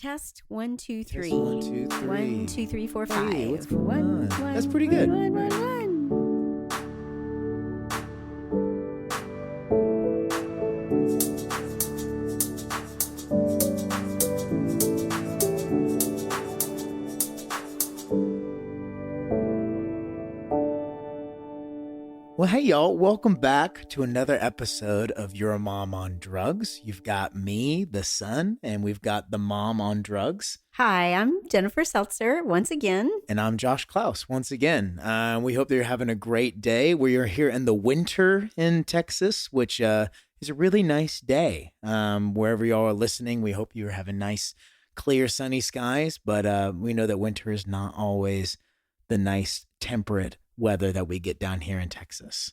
Test 1, 2, 3. Test 1, 2, 3. 1, 2, 3, 4, 5. Hey, what's going One, on? one, That's pretty one, good. one, one, one. Well, hey, y'all. Welcome back to another episode of Your Mom on Drugs. You've got me, the son, and we've got the mom on drugs. Hi, I'm Jennifer Seltzer once again. And I'm Josh Klaus once again. We hope that you're having a great day. We are here in the winter in Texas, which is a really nice day. Wherever y'all are listening, we hope you're having nice, clear, sunny skies. But we know that winter is not always the nice, temperate weather that we get down here in Texas.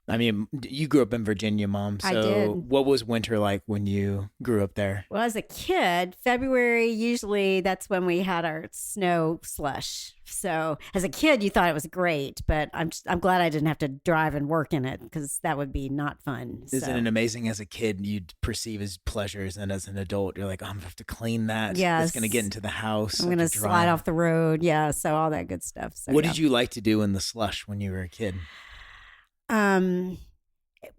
I mean, you grew up in Virginia, Mom. So I did. What was winter like when you grew up there? Well, as a kid, February, usually that's when we had our snow slush. So as a kid, you thought it was great, but I'm glad I didn't have to drive and work in it because that would be not fun. Isn't it amazing as a kid you'd perceive as pleasures, and as an adult you're like, oh, I'm gonna have to clean that. Yes. It's gonna get into the house. I'm going to slide off the road. Yeah. So all that good stuff. So, What did you like to do in the slush when you were a kid?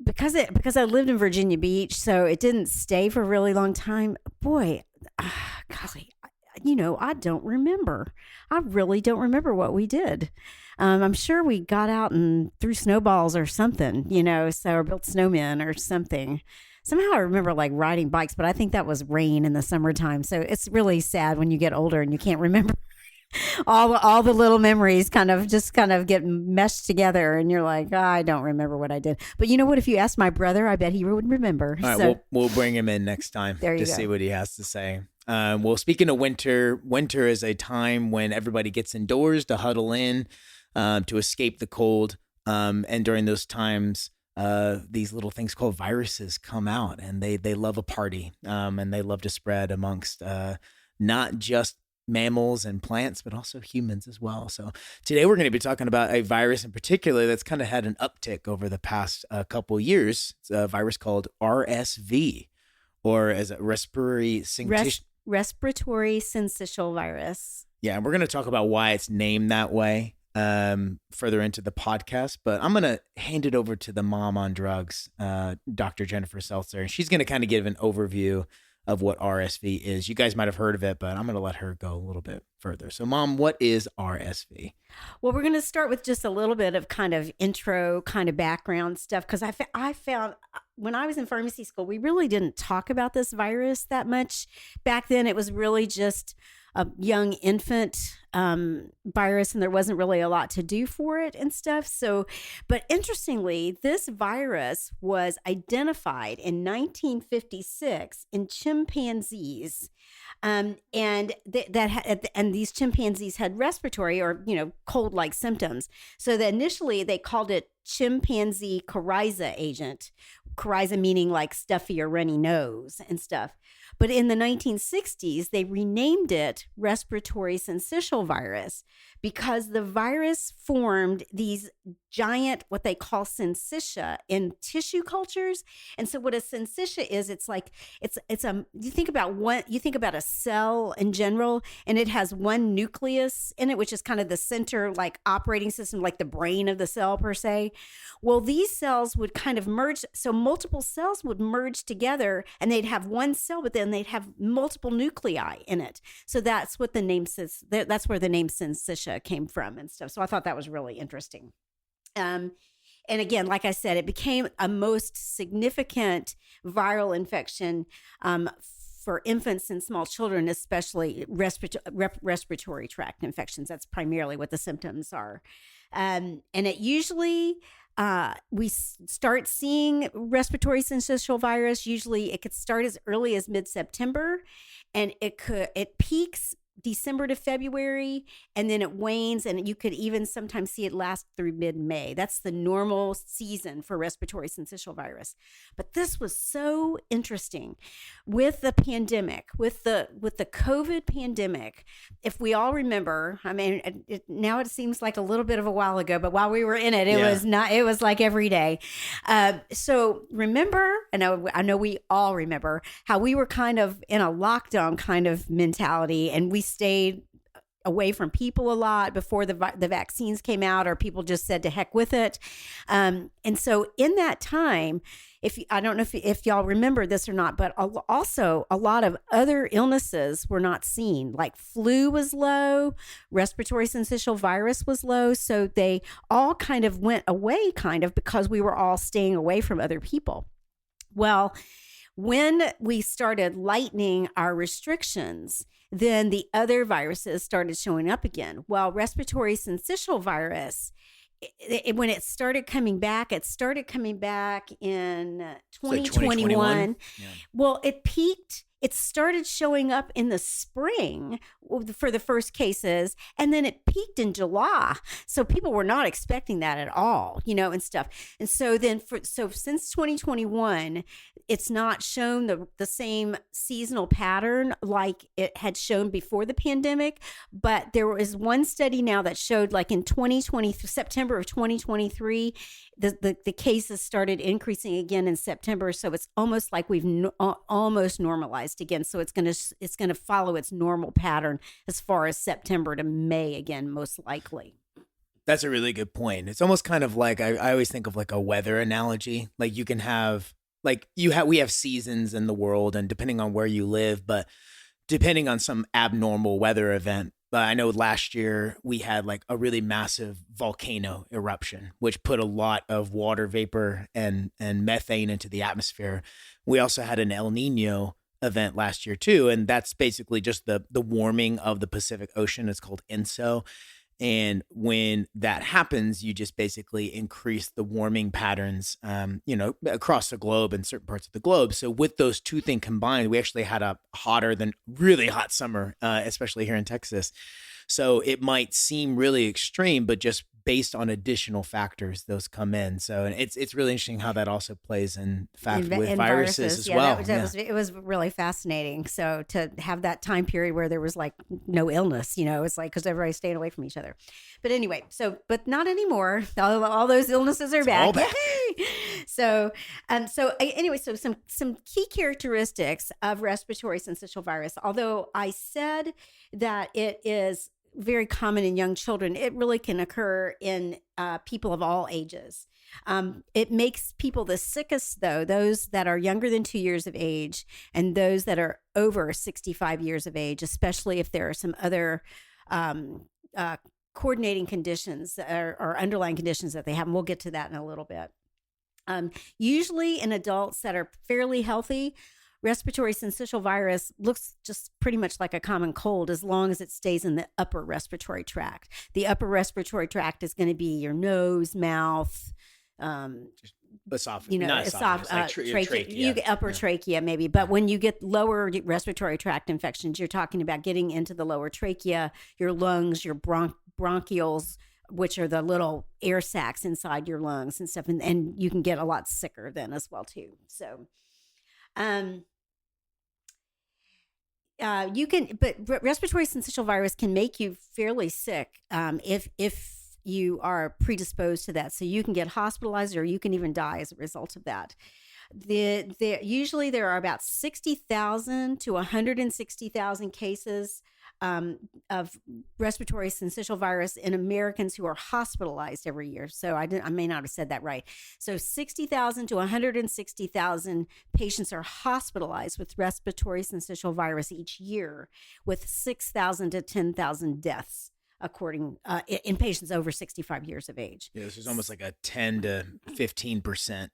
Because I lived in Virginia Beach, so it didn't stay for a really long time. Boy, golly, I don't remember. I really don't remember what we did. I'm sure we got out and threw snowballs or something, or built snowmen or something. Somehow I remember like riding bikes, but I think that was rain in the summertime. So it's really sad when you get older and you can't remember. all the little memories kind of get meshed together, and you're like, I don't remember what I did. But you know what? If you asked my brother, I bet he would remember. All right, we'll bring him in next time to see what he has to say. Well, speaking of winter is a time when everybody gets indoors to huddle in to escape the cold. And during those times, these little things called viruses come out, and they love a party, and they love to spread amongst not just mammals and plants, but also humans as well. So today we're going to be talking about a virus in particular that's kind of had an uptick over the past couple years. It's a virus called RSV, or as a respiratory syncytial virus. Yeah, and we're going to talk about why it's named that way further into the podcast. But I'm going to hand it over to the mom on drugs, Dr. Jennifer Seltzer, and she's going to kind of give an overview of what RSV is. You guys might have heard of it, but I'm going to let her go a little bit further. So, Mom, what is RSV? Well, we're going to start with just a little bit of kind of intro, kind of background stuff, because I found when I was in pharmacy school, we really didn't talk about this virus that much. Back then, it was really just a young infant virus, and there wasn't really a lot to do for it and stuff. So, but interestingly, this virus was identified in 1956 in chimpanzees. And these chimpanzees had respiratory or cold-like symptoms. So that initially they called it chimpanzee coryza agent. Coryza meaning like stuffy or runny nose and stuff. But in the 1960s, they renamed it respiratory syncytial virus because the virus formed these giant, what they call syncytia in tissue cultures. And so what a syncytia is, it's you think about a cell in general, and it has one nucleus in it, which is kind of the center, like operating system, like the brain of the cell per se. Well, these cells would kind of merge. So multiple cells would merge together and they'd have one cell, but then they'd have multiple nuclei in it. So that's what the name says. That's where the name syncytia came from and stuff. So I thought that was really interesting. And again, like I said, it became a most significant viral infection for infants and small children, especially respiratory tract infections. That's primarily what the symptoms are. And it usually, we start seeing respiratory syncytial virus. Usually it could start as early as mid-September, and it peaks December to February, and then it wanes, and you could even sometimes see it last through mid-May. That's the normal season for respiratory syncytial virus. But this was so interesting with the pandemic, with the COVID pandemic. If we all remember, I mean, now it seems like a little bit of a while ago, but while we were in it, it was like every day. So remember, I know we all remember how we were kind of in a lockdown kind of mentality, and we stayed away from people a lot before the vaccines came out, or people just said to heck with it. And so in that time, I don't know if y'all remember this or not, but also a lot of other illnesses were not seen. Like flu was low, respiratory syncytial virus was low. So they all kind of went away because we were all staying away from other people. Well, when we started lightening our restrictions, then the other viruses started showing up again. Well, respiratory syncytial virus, when it started coming back in 2021. Yeah. Well, it peaked. It started showing up in the spring for the first cases, and then it peaked in July. So people were not expecting that at all, and stuff. And so then, since 2021, it's not shown the same seasonal pattern like it had shown before the pandemic. But there was one study now that showed, like in September of 2023, the cases started increasing again in September. So it's almost like we've almost normalized again. So it's gonna follow its normal pattern as far as September to May again, most likely. That's a really good point. It's almost kind of like I always think of like a weather analogy. Like you can have we have seasons in the world, and depending on where you live, but depending on some abnormal weather event. But I know last year we had like a really massive volcano eruption, which put a lot of water vapor and methane into the atmosphere. We also had an El Nino event last year too, and that's basically just the warming of the Pacific Ocean. It's called ENSO. And when that happens, you just basically increase the warming patterns, across the globe and certain parts of the globe. So with those two things combined, we actually had a hotter than really hot summer, especially here in Texas. So it might seem really extreme, but just based on additional factors, those come in. So and it's really interesting how that also plays in fact with viruses as well. It was really fascinating. So to have that time period where there was like no illness, it's like because everybody's staying away from each other. But anyway, but not anymore. All those illnesses are back. All back. So some key characteristics of respiratory syncytial virus. Although I said that it is very common in young children, it really can occur in people of all ages. It makes people the sickest, though, those that are younger than 2 years of age and those that are over 65 years of age, especially if there are some other coordinating conditions or underlying conditions that they have. And we'll get to that in a little bit. Usually in adults that are fairly healthy, respiratory syncytial virus looks just pretty much like a common cold as long as it stays in the upper respiratory tract. The upper respiratory tract is going to be your nose, mouth, esophagus, trachea. You get upper trachea maybe, but when you get lower respiratory tract infections, you're talking about getting into the lower trachea, your lungs, your bronchioles, which are the little air sacs inside your lungs and stuff, and you can get a lot sicker then as well too. So. Respiratory syncytial virus can make you fairly sick if you are predisposed to that. So you can get hospitalized or you can even die as a result of that. Usually there are about 60,000 to 160,000 cases of respiratory syncytial virus in Americans who are hospitalized every year. So I may not have said that right. So 60,000 to 160,000 patients are hospitalized with respiratory syncytial virus each year, with 6,000 to 10,000 deaths according in patients over 65 years of age. Yeah, this is almost like a 10 to 15%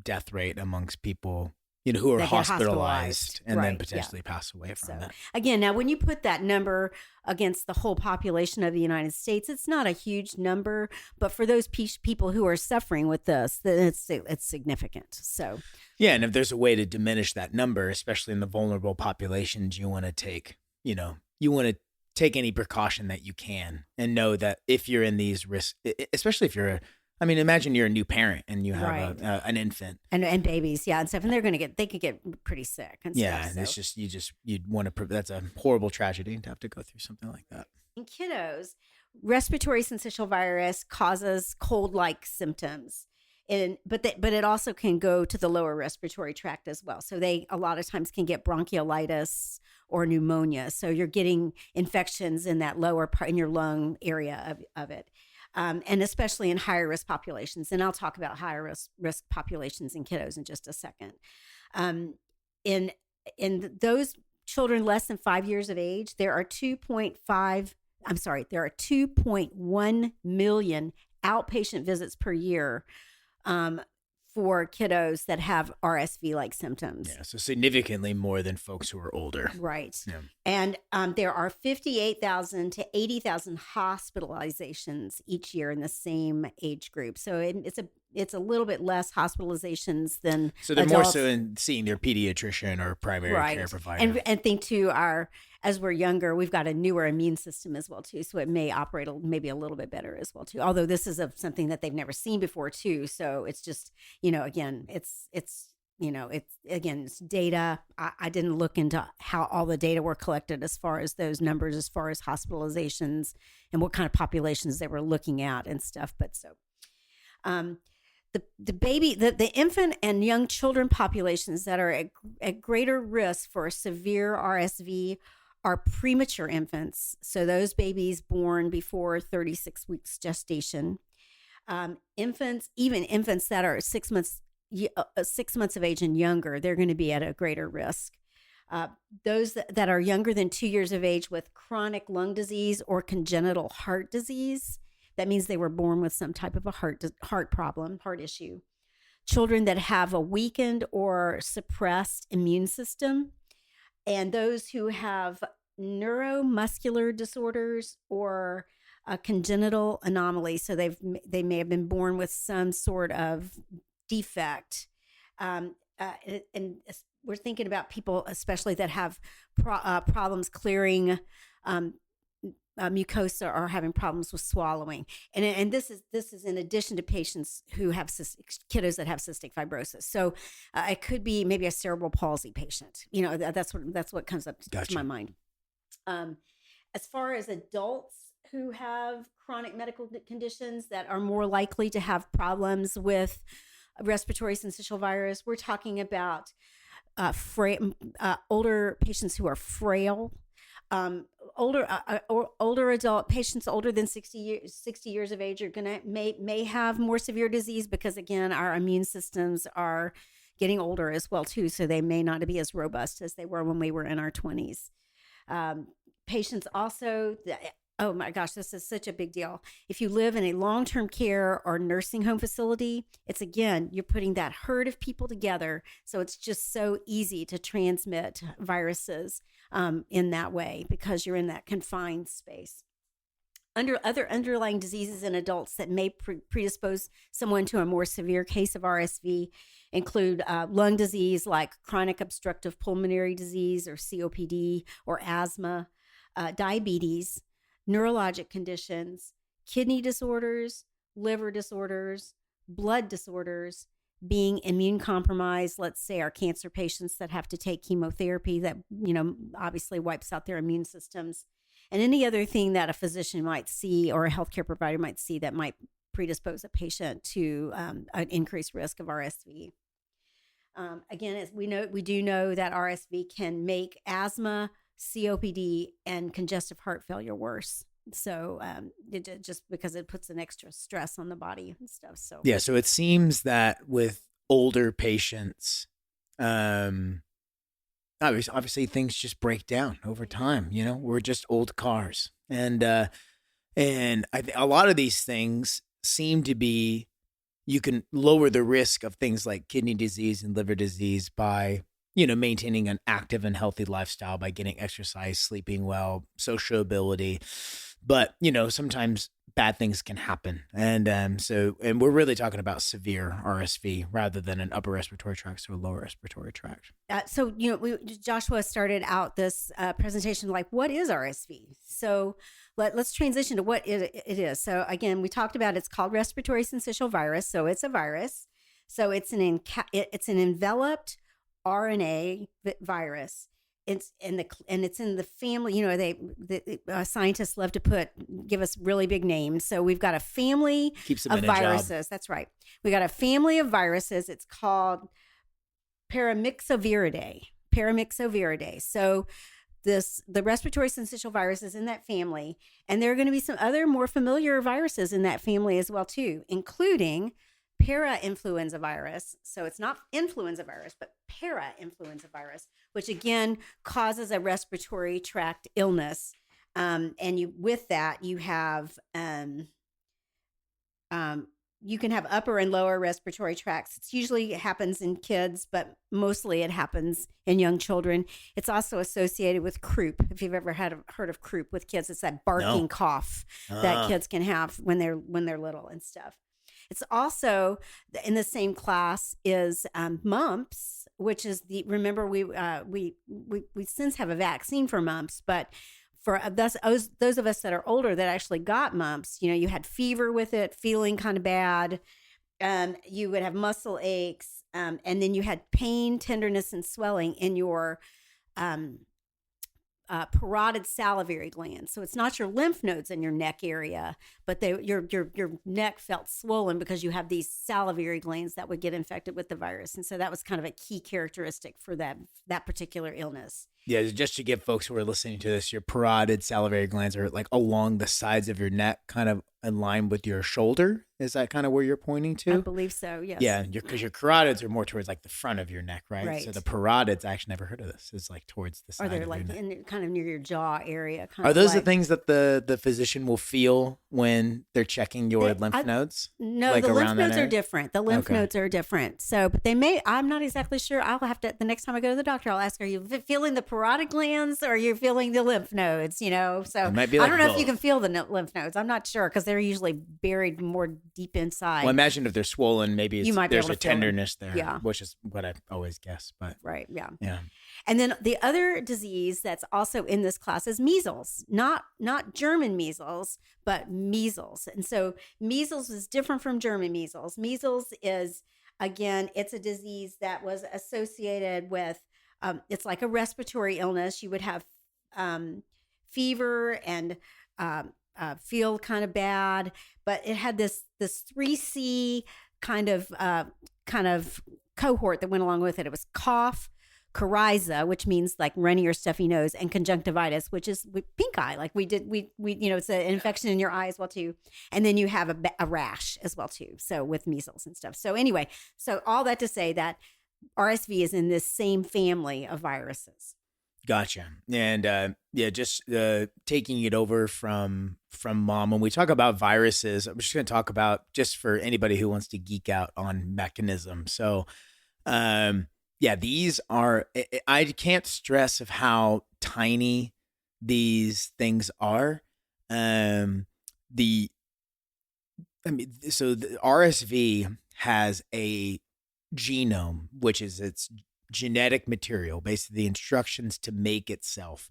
death rate amongst people who are hospitalized and then potentially pass away from that. Again, now when you put that number against the whole population of the United States, it's not a huge number, but for those people who are suffering with this, it's significant. So yeah, and if there's a way to diminish that number, especially in the vulnerable populations, you want to take, you want to take any precaution that you can, and know that if you're in these risks, especially if you're imagine you're a new parent and you have an infant and babies, and stuff, and they could get pretty sick and stuff. And it's just you'd want to. That's a horrible tragedy to have to go through something like that. In kiddos, respiratory syncytial virus causes cold-like symptoms, but it also can go to the lower respiratory tract as well. So they a lot of times can get bronchiolitis or pneumonia. So you're getting infections in that lower part in your lung area of it. And especially in higher risk populations. And I'll talk about higher risk populations in kiddos in just a second. In those children less than 5 years of age, there are 2.1 million outpatient visits per year for kiddos that have RSV-like symptoms. Yeah, so significantly more than folks who are older. Right. Yeah. And there are 58,000 to 80,000 hospitalizations each year in the same age group. So it's a little bit less hospitalizations than So they're adults. More so in seeing their pediatrician or primary care provider. And think too, as we're younger, we've got a newer immune system as well too. So it may operate maybe a little bit better as well too. Although this is something that they've never seen before too. So it's just, again, it's data. I didn't look into how all the data were collected as far as those numbers, as far as hospitalizations and what kind of populations they were looking at and stuff. But so, the infant and young children populations that are at greater risk for severe RSV are premature infants. So those babies born before 36 weeks gestation. Infants that are 6 months of age and younger, they're going to be at a greater risk. Those that are younger than 2 years of age with chronic lung disease or congenital heart disease, that means they were born with some type of a heart problem, heart issue. Children that have a weakened or suppressed immune system, and those who have neuromuscular disorders or a congenital anomaly. So they may have been born with some sort of defect. And we're thinking about people, especially that have problems clearing mucosa or having problems with swallowing. And this is in addition to patients who have kiddos that have cystic fibrosis. So it could be maybe a cerebral palsy patient. That's what comes up to my mind. As far as adults who have chronic medical conditions that are more likely to have problems with respiratory syncytial virus, we're talking about older patients who are frail. Older adult patients older than 60 years of age are may have more severe disease because, again, our immune systems are getting older as well too, so they may not be as robust as they were when we were in our 20s. Patients also, oh my gosh, this is such a big deal. If you live in a long-term care or nursing home facility, you're putting that herd of people together, so it's just so easy to transmit viruses in that way because you're in that confined space. Other underlying diseases in adults that may predispose someone to a more severe case of RSV include lung disease like chronic obstructive pulmonary disease or COPD or asthma, diabetes, neurologic conditions, kidney disorders, liver disorders, blood disorders, being immune compromised. Let's say our cancer patients that have to take chemotherapy that, obviously wipes out their immune systems, and any other thing that a physician might see or a healthcare provider might see that might predispose a patient to an increased risk of RSV. Again, as we do know that RSV can make asthma, COPD, and congestive heart failure worse. So just because it puts an extra stress on the body and stuff. So yeah, so it seems that with older patients, obviously things just break down over time. We're just old cars, and a lot of these things seem to be, you can lower the risk of things like kidney disease and liver disease by maintaining an active and healthy lifestyle, by getting exercise, sleeping well, sociability. But, sometimes bad things can happen. And and we're really talking about severe RSV rather than an upper respiratory tract, so a lower respiratory tract. So, Joshua started out this presentation like, what is RSV? So let's transition to what it is. So again, we talked about it's called respiratory syncytial virus. So it's a virus. So it's an enveloped RNA virus. It's in the family. The scientists love to give us really big names. So we've got a family of viruses. That's right. We got a family of viruses. It's called Paramyxoviridae. So the respiratory syncytial virus is in that family, and there are going to be some other more familiar viruses in that family as well too, including para-influenza virus. So it's not influenza virus, but para-influenza virus, which again causes a respiratory tract illness. And with that, you have you can have upper and lower respiratory tracts. It usually happens in kids, but mostly it happens in young children. It's also associated with croup. If you've ever heard of croup with kids, it's that barking cough that kids can have when they're little and stuff. It's also in the same class is mumps, which is remember we since have a vaccine for mumps, but for those of us that are older that actually got mumps, you had fever with it, feeling kind of bad. You would have muscle aches, and then you had pain, tenderness, and swelling in your parotid salivary glands. So it's not your lymph nodes in your neck area, but your neck felt swollen because you have these salivary glands that would get infected with the virus. And so that was kind of a key characteristic for that particular illness. Yeah, just to give folks who are listening to this, your parotid salivary glands are like along the sides of your neck, kind of in line with your shoulder. Is that kind of where you're pointing to? I believe so, yes. Yeah, because your carotids are more towards like the front of your neck, right? Right. So the parotids, I actually never heard of this. It's like towards the side. Or they're like kind of near your jaw area. Are those the things that the physician will feel when they're checking your lymph nodes? No, like the lymph nodes are different. The lymph nodes are different. So, but they may, I'm not exactly sure. I'll have to, the next time I go to the doctor, I'll ask, are you feeling the parotid glands or are you feeling the lymph nodes? So it might be like I don't know if you can feel the lymph nodes. I'm not sure because they're usually buried more deep inside. Well, imagine if they're swollen, maybe there's a tenderness there, which is what I always guess. But right, yeah. And then the other disease that's also in this class is measles, not German measles, but measles. And so measles is different from German measles. Measles is, again, it's a disease that was associated with, it's like a respiratory illness. You would have fever and feel kind of bad, but it had this 3C kind of cohort that went along with it. It was cough, coryza, which means like runny or stuffy nose, and conjunctivitis, which is pink eye. Like we it's an infection in your eye as well too. And then you have a rash as well too. So with measles and stuff. So anyway, so all that to say that RSV is in this same family of viruses. Gotcha. And just taking it over from Mom, when we talk about viruses, I'm just going to talk about, just for anybody who wants to geek out on mechanism. So, these are, I can't stress of how tiny these things are. So the RSV has a genome, which is its genetic material, basically the instructions to make itself.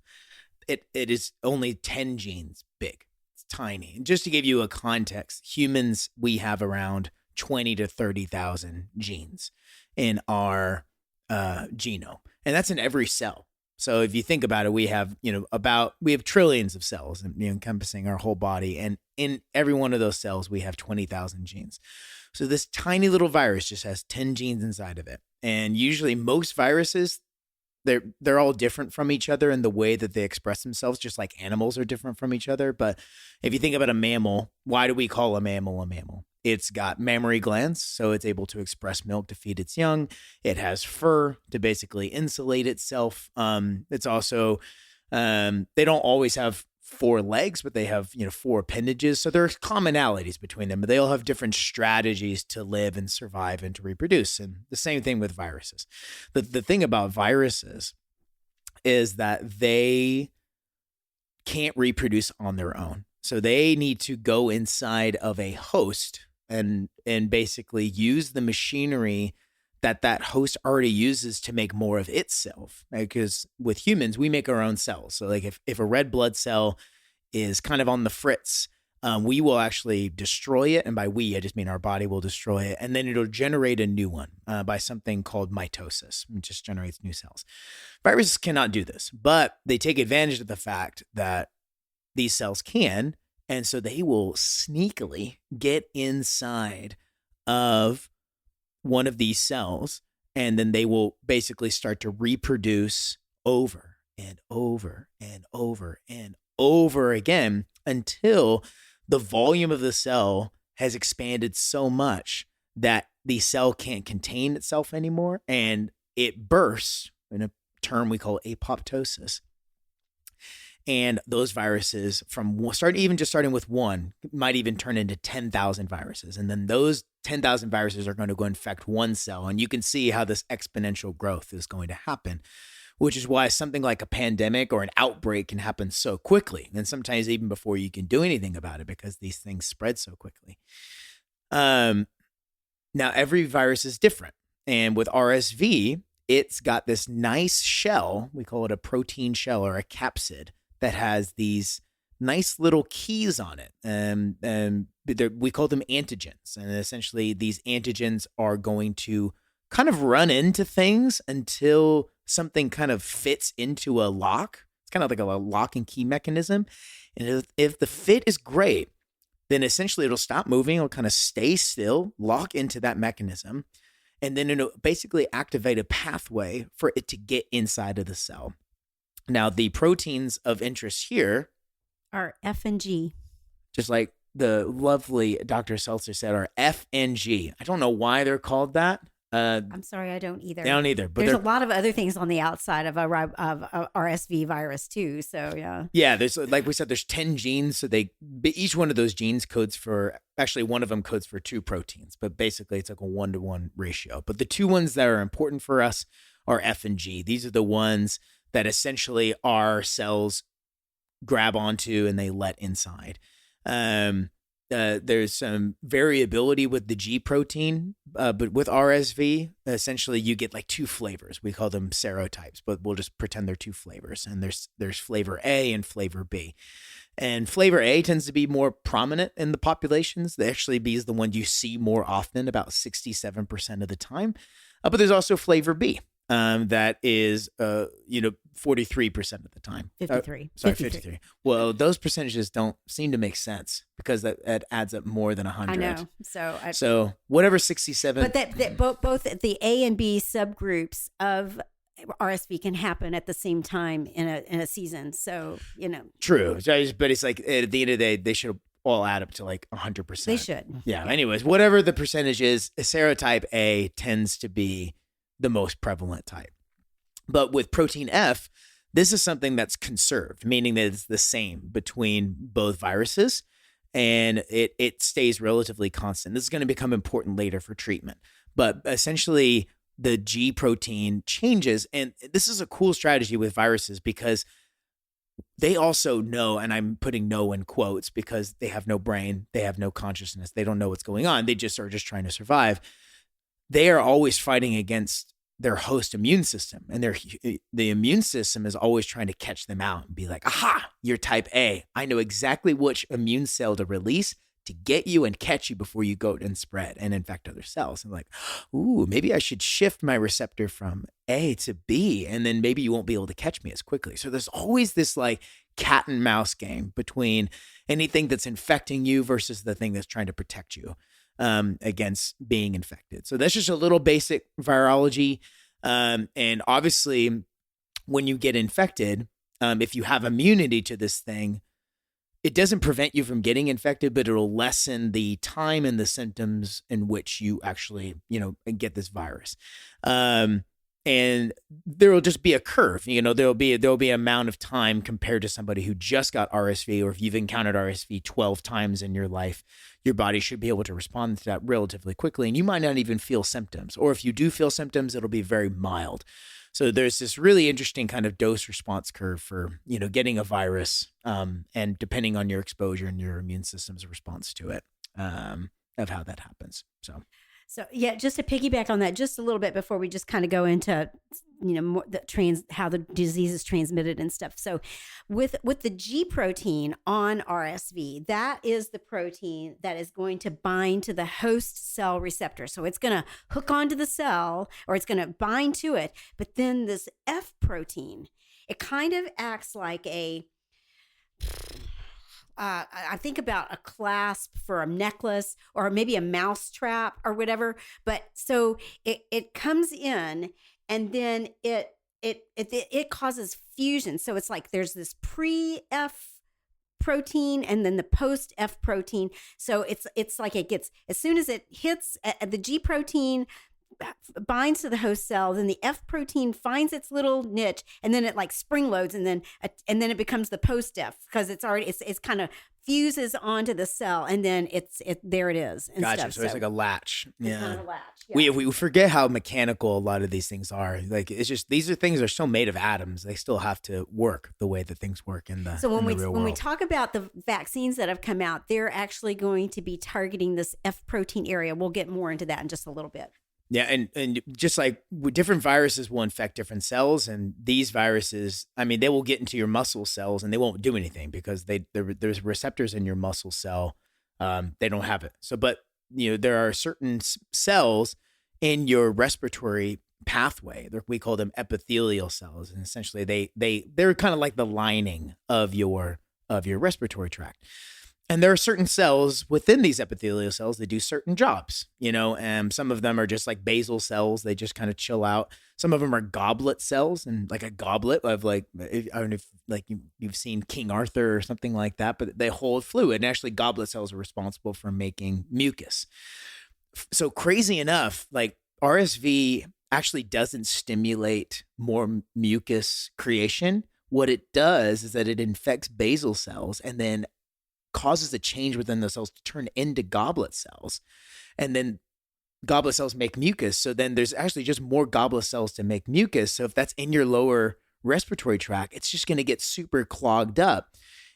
It is only 10 genes big. It's tiny. And just to give you a context, humans, we have around 20 to 30,000 genes in our genome, and that's in every cell. So if you think about it, we have trillions of cells encompassing our whole body, and in every one of those cells we have 20,000 genes. So this tiny little virus just has 10 genes inside of it. And usually most viruses, they're all different from each other in the way that they express themselves, just like animals are different from each other. But if you think about a mammal, why do we call a mammal a mammal? It's got mammary glands, so it's able to express milk to feed its young. It has fur to basically insulate itself. It's also, they don't always have 4 legs, but they have 4 appendages. So there are commonalities between them, but they all have different strategies to live and survive and to reproduce. And the same thing with viruses. The thing about viruses is that they can't reproduce on their own. So they need to go inside of a host and basically use the machinery that host already uses to make more of itself. Because with humans, we make our own cells. So like if a red blood cell is kind of on the fritz, we will actually destroy it. And by we, I just mean our body will destroy it. And then it'll generate a new one by something called mitosis. It just generates new cells. Viruses cannot do this, but they take advantage of the fact that these cells can. And so they will sneakily get inside of one of these cells. And then they will basically start to reproduce over and over and over and over again until the volume of the cell has expanded so much that the cell can't contain itself anymore and it bursts in a term we call apoptosis. And those viruses starting with one might even turn into 10,000 viruses. And then those 10,000 viruses are going to go infect one cell. And you can see how this exponential growth is going to happen, which is why something like a pandemic or an outbreak can happen so quickly. And sometimes even before you can do anything about it because these things spread so quickly. Now, every virus is different. And with RSV, it's got this nice shell. We call it a protein shell or a capsid that has these nice little keys on it. We call them antigens. And essentially, these antigens are going to kind of run into things until something kind of fits into a lock. It's kind of like a lock and key mechanism. And if the fit is great, then essentially it'll stop moving. It'll kind of stay still, lock into that mechanism. And then it'll basically activate a pathway for it to get inside of the cell. Now, the proteins of interest here are F and G. Just like the lovely Dr. Seltzer said, are F and G. I don't know why they're called that. I'm sorry, I don't either. They don't either. But there's a lot of other things on the outside of a RSV virus too. So yeah. Yeah, there's like we said, there's 10 genes. So each one of those genes codes for, actually one of them codes for 2 proteins, but basically it's like a 1-to-1 ratio. But the 2 ones that are important for us are F and G. These are the ones that essentially our cells grab onto and they let inside. There's some variability with the G protein, but with RSV, essentially you get like 2 flavors. We call them serotypes, but we'll just pretend they're 2 flavors. And there's flavor A and flavor B. And flavor A tends to be more prominent in the populations. They actually is the one you see more often, about 67% of the time. But there's also flavor B. That is, 43% of the time. 53. 53. Well, those percentages don't seem to make sense because that adds up more than 100. I know. So whatever 67. But that both the A and B subgroups of RSV can happen at the same time in a season. So, True. But it's like at the end of the day, they should all add up to like 100%. They should. Yeah. Anyways, whatever the percentage is, serotype A tends to be the most prevalent type. But with protein F, this is something that's conserved, meaning that it's the same between both viruses and it stays relatively constant. This is going to become important later for treatment. But essentially, the G protein changes. And this is a cool strategy with viruses because they also know, and I'm putting "know" in quotes because they have no brain, they have no consciousness, they don't know what's going on. They just are just trying to survive. They are always fighting against their host immune system, and the immune system is always trying to catch them out and be like, aha, you're type A. I know exactly which immune cell to release to get you and catch you before you go and spread and infect other cells. And like, ooh, maybe I should shift my receptor from A to B, and then maybe you won't be able to catch me as quickly. So there's always this like cat and mouse game between anything that's infecting you versus the thing that's trying to protect you against being infected. So that's just a little basic virology. And obviously, when you get infected, if you have immunity to this thing, it doesn't prevent you from getting infected, but it'll lessen the time and the symptoms in which you actually, get this virus. And there'll just be a curve, there'll be an amount of time compared to somebody who just got RSV, or if you've encountered RSV 12 times in your life, your body should be able to respond to that relatively quickly. And you might not even feel symptoms, or if you do feel symptoms, it'll be very mild. So there's this really interesting kind of dose response curve for, getting a virus, and depending on your exposure and your immune system's response to it, of how that happens. So yeah, just to piggyback on that just a little bit before we just kind of go into, more how the disease is transmitted and stuff. So with the G protein on RSV, that is the protein that is going to bind to the host cell receptor. So it's going to hook onto the cell, or it's going to bind to it. But then this F protein, it kind of acts like I think about a clasp for a necklace, or maybe a mouse trap or whatever. But so it comes in, and then it causes fusion. So it's like there's this pre-F protein and then the post-F protein. So it's like it gets, as soon as it hits the G protein binds to the host cell, then the F protein finds its little niche, and then it like spring loads, and then it becomes the post F, because it's kind of fuses onto the cell, and then there it is. And gotcha. Stuff. So it's like a latch. It's kind of a latch. Yeah. We forget how mechanical a lot of these things are. Like, it's just, these are still made of atoms. They still have to work the way that things work in the So when real world. we talk about the vaccines that have come out, they're actually going to be targeting this F protein area. We'll get more into that in just a little bit. Yeah, and just like different viruses will infect different cells, and these viruses, I mean, they will get into your muscle cells and they won't do anything because there's receptors in your muscle cell. They don't have it. So, but there are certain cells in your respiratory pathway. We call them epithelial cells, and essentially they're kind of like the lining of your respiratory tract. And there are certain cells within these epithelial cells that do certain jobs, and some of them are just like basal cells. They just kind of chill out. Some of them are goblet cells, and like a goblet of I don't know if like you've seen King Arthur or something like that, but they hold fluid, and actually goblet cells are responsible for making mucus. So crazy enough, like RSV actually doesn't stimulate more mucus creation. What it does is that it infects basal cells and then causes a change within the cells to turn into goblet cells. And then goblet cells make mucus. So then there's actually just more goblet cells to make mucus. So if that's in your lower respiratory tract, it's just going to get super clogged up.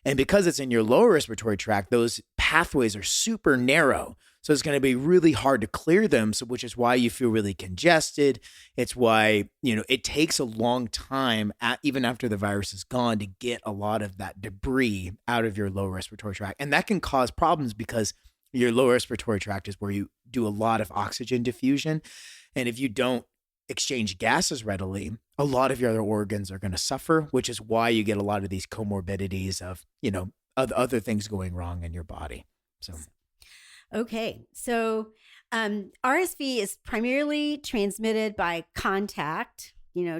And because it's in your lower respiratory tract, those pathways are super narrow. So it's going to be really hard to clear them. So which is why you feel really congested. It's why, it takes a long time even after the virus is gone to get a lot of that debris out of your lower respiratory tract. And that can cause problems because your lower respiratory tract is where you do a lot of oxygen diffusion. And if you don't exchange gases readily, a lot of your other organs are going to suffer, which is why you get a lot of these comorbidities of, other things going wrong in your body. So. Okay, so RSV is primarily transmitted by contact,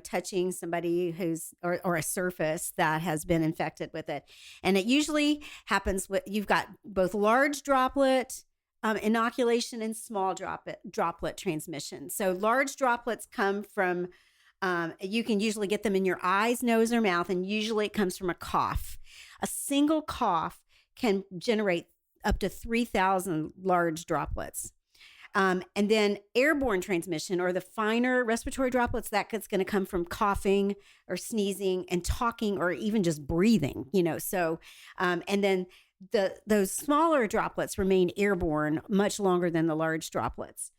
touching somebody or a surface that has been infected with it. And it usually happens you've got both large droplet inoculation and small droplet transmission. So large droplets come from, you can usually get them in your eyes, nose, or mouth, and usually it comes from a cough. A single cough can generate up to 3,000 large droplets. And then airborne transmission, or the finer respiratory droplets, that's going to come from coughing or sneezing and talking, or even just breathing, So, and then those smaller droplets remain airborne much longer than the large droplets.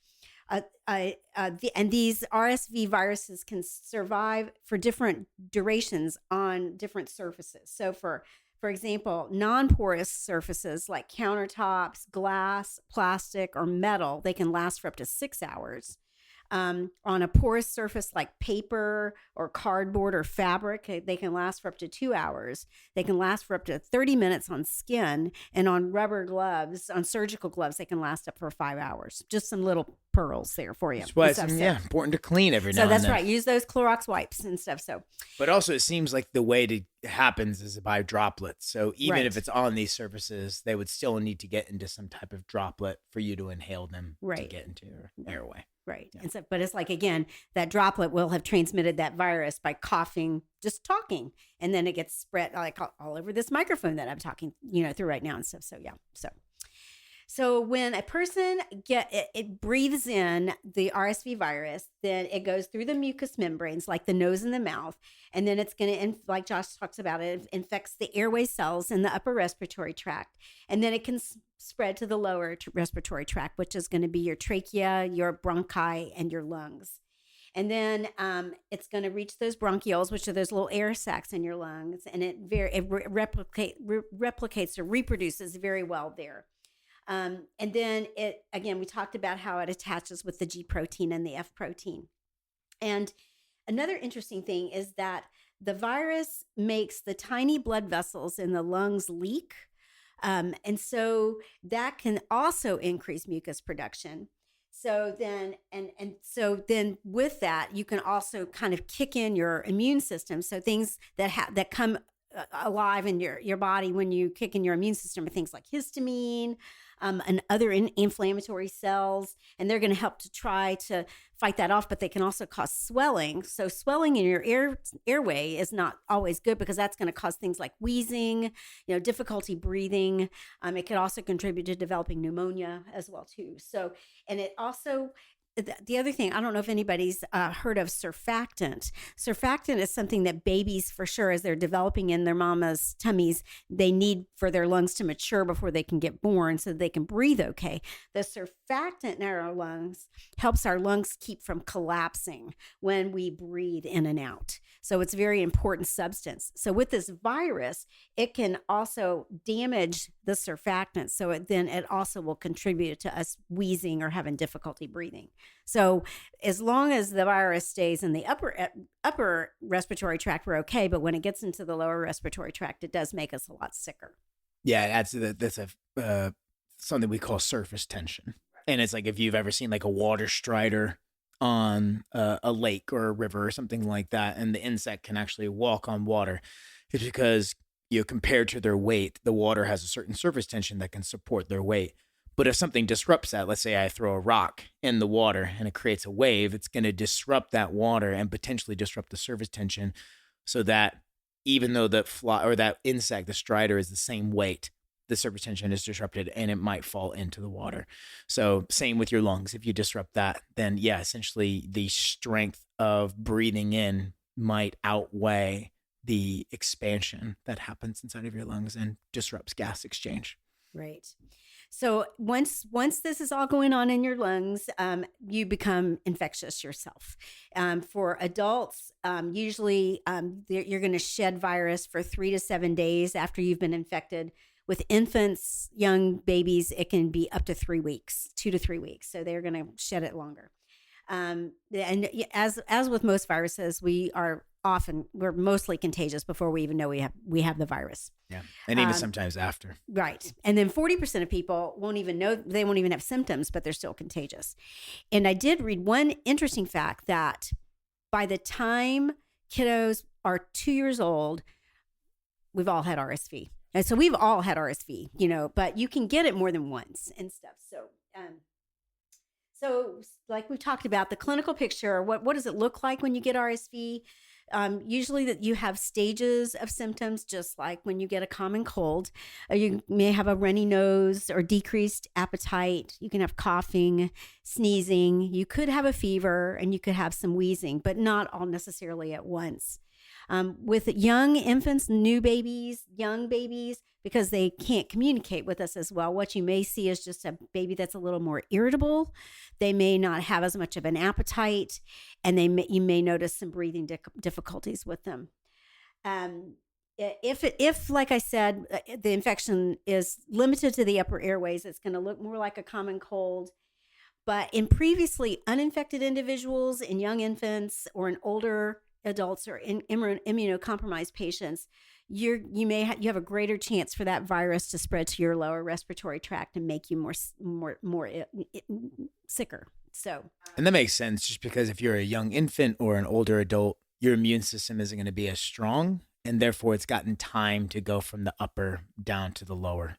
And these RSV viruses can survive for different durations on different surfaces. So for example, non-porous surfaces like countertops, glass, plastic, or metal, they can last for up to 6 hours. On a porous surface like paper or cardboard or fabric, they can last for up to 2 hours. They can last for up to 30 minutes on skin, and on rubber gloves, on surgical gloves, they can last up for 5 hours. Just some little pearls there for you. That's why it's important to clean every now and then. So that's right. Use those Clorox wipes and stuff. So, but also it seems like the way it happens is by droplets. So even if it's on these surfaces, they would still need to get into some type of droplet for you to inhale them to get into your airway. Right. Yeah. And so, but it's like, again, that droplet will have transmitted that virus by coughing, just talking. And then it gets spread like all over this microphone that I'm talking, through right now and stuff. So, yeah. So when a person it breathes in the RSV virus, then it goes through the mucous membranes like the nose and the mouth, and then it's going to, like Josh talks about, it infects the airway cells in the upper respiratory tract, and then it can spread to the lower respiratory tract, which is going to be your trachea, your bronchi, and your lungs. And then it's going to reach those bronchioles, which are those little air sacs in your lungs, and it replicates or reproduces very well there. And then we talked about how it attaches with the G protein and the F protein. And another interesting thing is that the virus makes the tiny blood vessels in the lungs leak. And so that can also increase mucus production. So then, so then with that, you can also kind of kick in your immune system. So things that come alive in your body when you kick in your immune system are things like histamine, and other inflammatory cells, and they're going to help to try to fight that off, but they can also cause swelling. So swelling in your airway is not always good because that's going to cause things like wheezing, difficulty breathing. It could also contribute to developing pneumonia as well too. So, and it also, the other thing, I don't know if anybody's heard of surfactant. Surfactant is something that babies, for sure, as they're developing in their mama's tummies, they need for their lungs to mature before they can get born so that they can breathe okay. The surfactant in our lungs helps our lungs keep from collapsing when we breathe in and out. So it's a very important substance. So with this virus, it can also damage the surfactant. So it also will contribute to us wheezing or having difficulty breathing. So as long as the virus stays in the upper respiratory tract, we're okay. But when it gets into the lower respiratory tract, it does make us a lot sicker. Yeah, that's something we call surface tension. And it's like if you've ever seen like a water strider on a lake or a river or something like that, and the insect can actually walk on water, it's because compared to their weight, the water has a certain surface tension that can support their weight. But if something disrupts that, let's say I throw a rock in the water and it creates a wave, it's going to disrupt that water and potentially disrupt the surface tension, so that even though that fly or that insect, the strider, is the same weight, the surface tension is disrupted and it might fall into the water. So same with your lungs. If you disrupt that, then yeah, essentially the strength of breathing in might outweigh the expansion that happens inside of your lungs and disrupts gas exchange. Right. So once this is all going on in your lungs, you become infectious yourself. For adults, usually you're going to shed virus for 3 to 7 days after you've been infected. With infants, young babies, it can be up to 3 weeks, 2 to 3 weeks. So they're going to shed it longer. And as with most viruses, we're mostly contagious before we even know we have the virus. Yeah, and even sometimes after. Right, and then 40% of people won't even know, they won't even have symptoms, but they're still contagious. And I did read one interesting fact that by the time kiddos are 2 years old, we've all had RSV. And so we've all had RSV, but you can get it more than once and stuff. So like we talked about, the clinical picture, what does it look like when you get RSV? Usually that you have stages of symptoms, just like when you get a common cold. You may have a runny nose or decreased appetite. You can have coughing, sneezing. You could have a fever, and you could have some wheezing, but not all necessarily at once. With young infants, young babies, because they can't communicate with us as well, what you may see is just a baby that's a little more irritable. They may not have as much of an appetite, and you may notice some breathing difficulties with them. If, like I said, the infection is limited to the upper airways, it's going to look more like a common cold. But in previously uninfected individuals, in young infants, or in older adults or immunocompromised patients, you have a greater chance for that virus to spread to your lower respiratory tract and make you more sicker. So, and that makes sense, just because if you're a young infant or an older adult, your immune system isn't going to be as strong, and therefore it's gotten time to go from the upper down to the lower.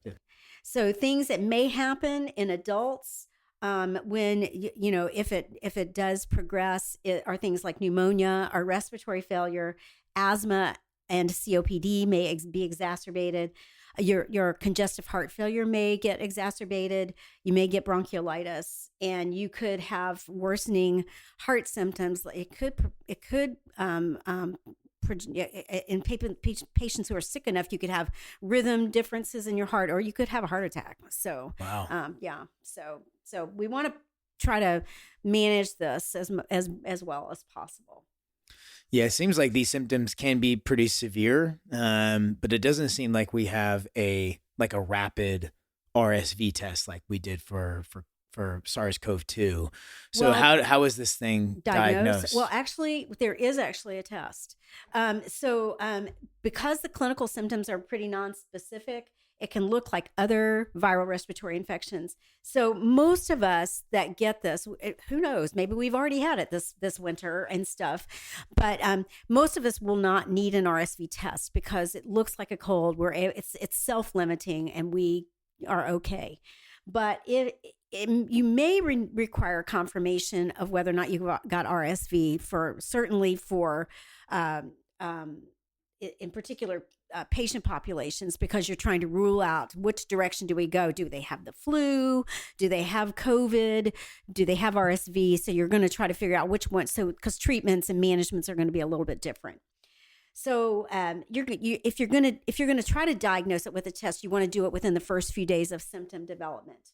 Absolutely. So things that may happen in adults, when if it does progress, are things like pneumonia or respiratory failure, asthma, and COPD may be exacerbated. Your congestive heart failure may get exacerbated. You may get bronchiolitis, and you could have worsening heart symptoms. It could in patients who are sick enough, you could have rhythm differences in your heart, or you could have a heart attack. So, wow. So we want to try to manage this as well as possible. Yeah, it seems like these symptoms can be pretty severe, but it doesn't seem like we have a rapid RSV test like we did for SARS-CoV-2. So how is this thing diagnosed? Well, actually, there is actually a test. Because the clinical symptoms are pretty nonspecific, it can look like other viral respiratory infections. So most of us that get this, who knows, maybe we've already had it this winter and stuff, but most of us will not need an RSV test because it looks like a cold. It's self-limiting and we are okay. But you may require confirmation of whether or not you got RSV certainly for in particular patient populations, because you're trying to rule out which direction do we go. Do they have the flu? Do they have COVID? Do they have RSV? So you're going to try to figure out which one. So because treatments and managements are going to be a little bit different. So if you're going to try to diagnose it with a test, you want to do it within the first few days of symptom development.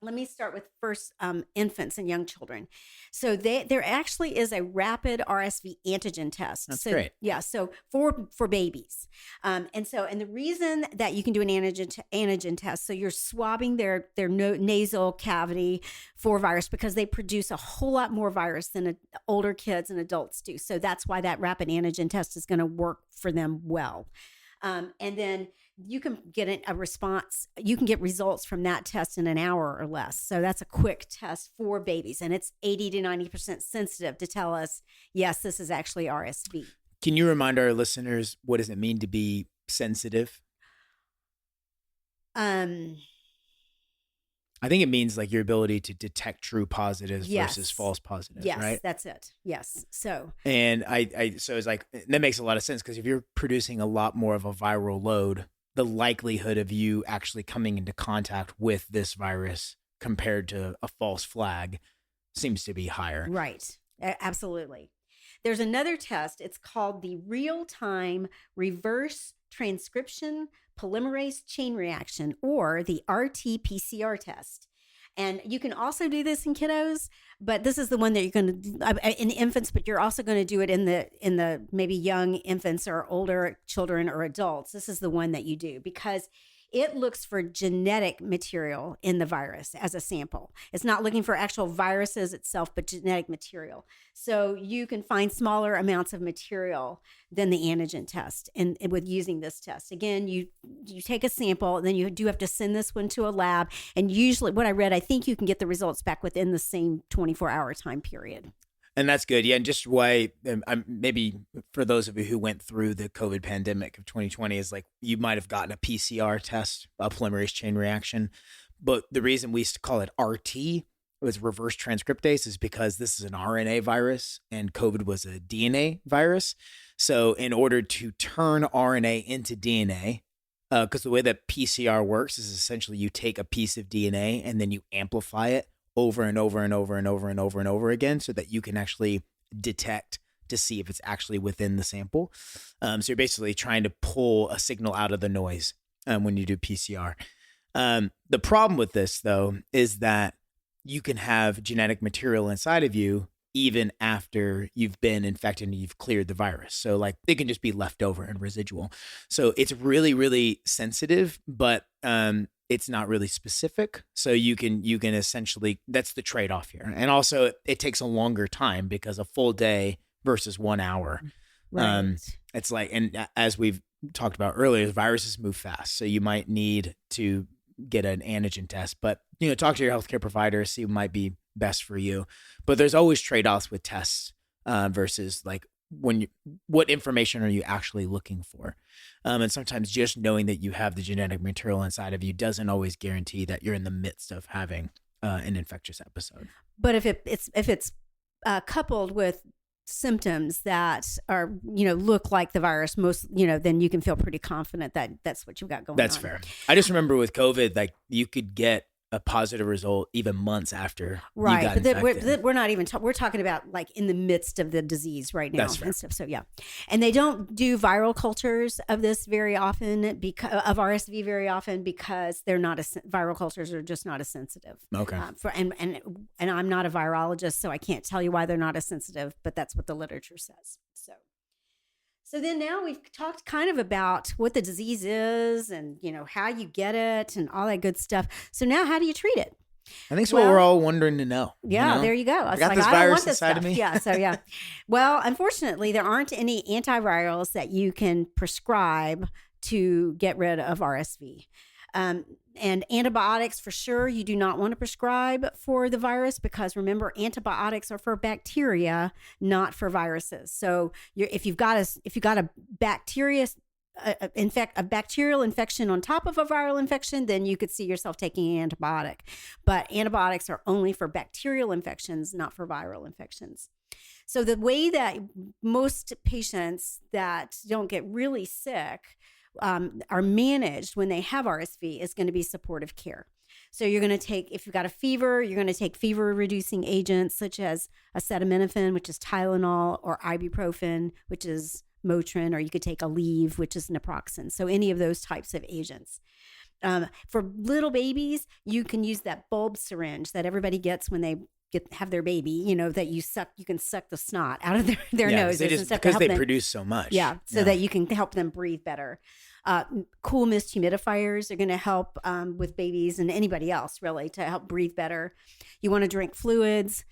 Let me start with first infants and young children. So there actually is a rapid RSV antigen test. That's great. Yeah, so for babies, and the reason that you can do an antigen test, so you're swabbing their nasal cavity for virus because they produce a whole lot more virus than older kids and adults do. So that's why that rapid antigen test is going to work for them well. And then you can get a response. You can get results from that test in an hour or less. So that's a quick test for babies. And it's 80 to 90% sensitive to tell us, yes, this is actually RSV. Can you remind our listeners, what does it mean to be sensitive? I think it means like your ability to detect true positives versus false positives, yes, right? Yes, that's it. Yes. So. And so it's like, that makes a lot of sense, because if you're producing a lot more of a viral load, the likelihood of you actually coming into contact with this virus compared to a false flag seems to be higher. Right. Absolutely. There's another test. It's called the real-time reverse transcription polymerase chain reaction, or the RT-PCR test. And you can also do this in kiddos, but this is the one that you're going to in infants, but you're also going to do it in the maybe young infants or older children or adults. This is the one that you do because it looks for genetic material in the virus as a sample. It's not looking for actual viruses itself, but genetic material. So you can find smaller amounts of material than the antigen test. And with using this test, again, you take a sample, and then you do have to send this one to a lab. And usually, what I read, I think you can get the results back within the same 24-hour time period. And that's good. Yeah. And just why, maybe for those of you who went through the COVID pandemic of 2020, is like you might have gotten a PCR test, a polymerase chain reaction. But the reason we used to call it RT, it was reverse transcriptase, is because this is an RNA virus and COVID was a DNA virus. So in order to turn RNA into DNA, because the way that PCR works is essentially you take a piece of DNA and then you amplify it over and over and over and over and over and over again, so that you can actually detect to see if it's actually within the sample. So you're basically trying to pull a signal out of the noise when you do PCR. The problem with this, though, is that you can have genetic material inside of you even after you've been infected and you've cleared the virus. So like it can just be left over and residual. So it's really, really sensitive, but it's not really specific. So you can essentially, that's the trade-off here. And also it takes a longer time, because a full day versus 1 hour. Right. It's like, and as we've talked about earlier, viruses move fast. So you might need to get an antigen test, but talk to your healthcare provider, see what might be best for you. But there's always trade-offs with tests versus like what information are you actually looking for? And sometimes just knowing that you have the genetic material inside of you doesn't always guarantee that you're in the midst of having an infectious episode. But if it's coupled with symptoms that are, look like the virus most, then you can feel pretty confident that that's what you've got going on. That's fair. I just remember with COVID, like you could get a positive result even months after you got infected. We're not even we're talking about like in the midst of the disease right now and stuff. So yeah, and they don't do viral cultures of this very often because of RSV very often because they're not viral cultures are just not as sensitive. Okay. And I'm not a virologist, so I can't tell you why they're not as sensitive, but that's what the literature says. So then now we've talked kind of about what the disease is and, how you get it and all that good stuff. So now how do you treat it? I think it's what we're all wondering to know. Yeah, there you go. I got this virus inside of me. Yeah, so yeah. Well, unfortunately, there aren't any antivirals that you can prescribe to get rid of RSV. And antibiotics, for sure, you do not want to prescribe for the virus because remember, antibiotics are for bacteria, not for viruses. So if you've got a bacteria a bacterial infection on top of a viral infection, then you could see yourself taking an antibiotic. But antibiotics are only for bacterial infections, not for viral infections. So the way that most patients that don't get really sick are managed when they have RSV is going to be supportive care. So you're going to take, if you've got a fever, you're going to take fever reducing agents such as acetaminophen, which is Tylenol, or ibuprofen, which is Motrin, or you could take Aleve, which is naproxen. So any of those types of agents. For little babies, you can use that bulb syringe that everybody gets when they have their baby, that you can suck the snot out of their noses and stuff because they produce so much. Yeah, so that you can help them breathe better. Cool mist humidifiers are going to help with babies and anybody else really to help breathe better. You want to drink fluids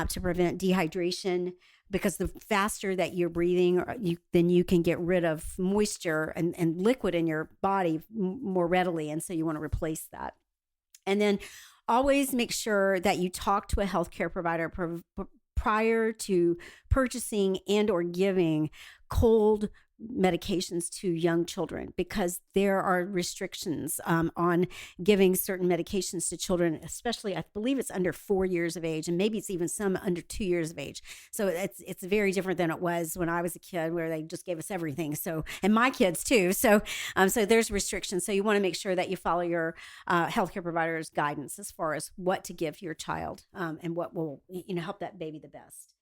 to prevent dehydration because the faster that you're breathing, then you can get rid of moisture and liquid in your body more readily, and so you want to replace that. And then always make sure that you talk to a healthcare provider prior to purchasing and or giving cold medications to young children because there are restrictions on giving certain medications to children, especially I believe it's under 4 years of age, and maybe it's even some under 2 years of age. So it's very different than it was when I was a kid where they just gave us everything. So, and my kids too. So there's restrictions. So you want to make sure that you follow your healthcare provider's guidance as far as what to give your child and what will help that baby the best.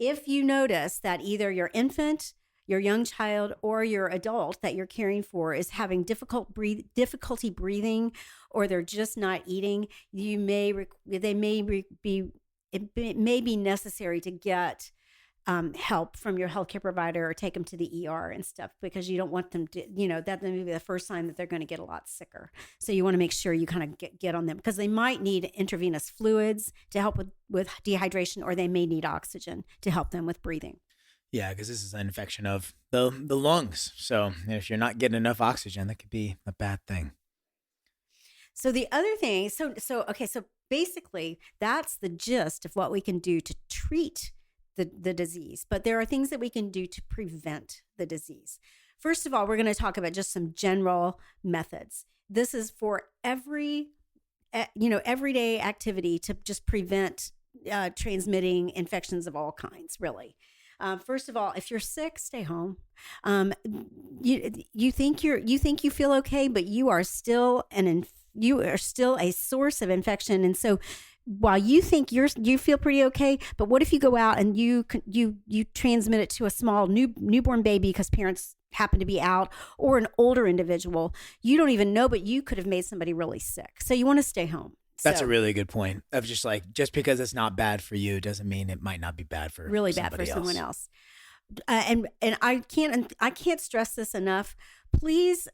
If you notice that either your infant, your young child, or your adult that you're caring for is having difficulty breathing, or they're just not eating, it may be necessary to get help from your healthcare provider or take them to the ER and stuff because you don't want them to, that may be the first sign that they're going to get a lot sicker. So you want to make sure you kind of get on them because they might need intravenous fluids to help with dehydration, or they may need oxygen to help them with breathing. Yeah, because this is an infection of the lungs. So if you're not getting enough oxygen, that could be a bad thing. So the other thing, so basically that's the gist of what we can do to treat the disease, but there are things that we can do to prevent the disease. First of all, we're going to talk about just some general methods. This is for everyday activity to just prevent transmitting infections of all kinds, really. First of all, if you're sick, stay home. You think you feel okay, but you are still a source of infection, and so while you think you feel pretty okay, but what if you go out and you transmit it to a small newborn baby because parents happen to be out, or an older individual you don't even know, but you could have made somebody really sick. So you want to stay home. That's a really good point of just because it's not bad for you doesn't mean it might not be bad for really bad for someone else. And I can't stress this enough. Please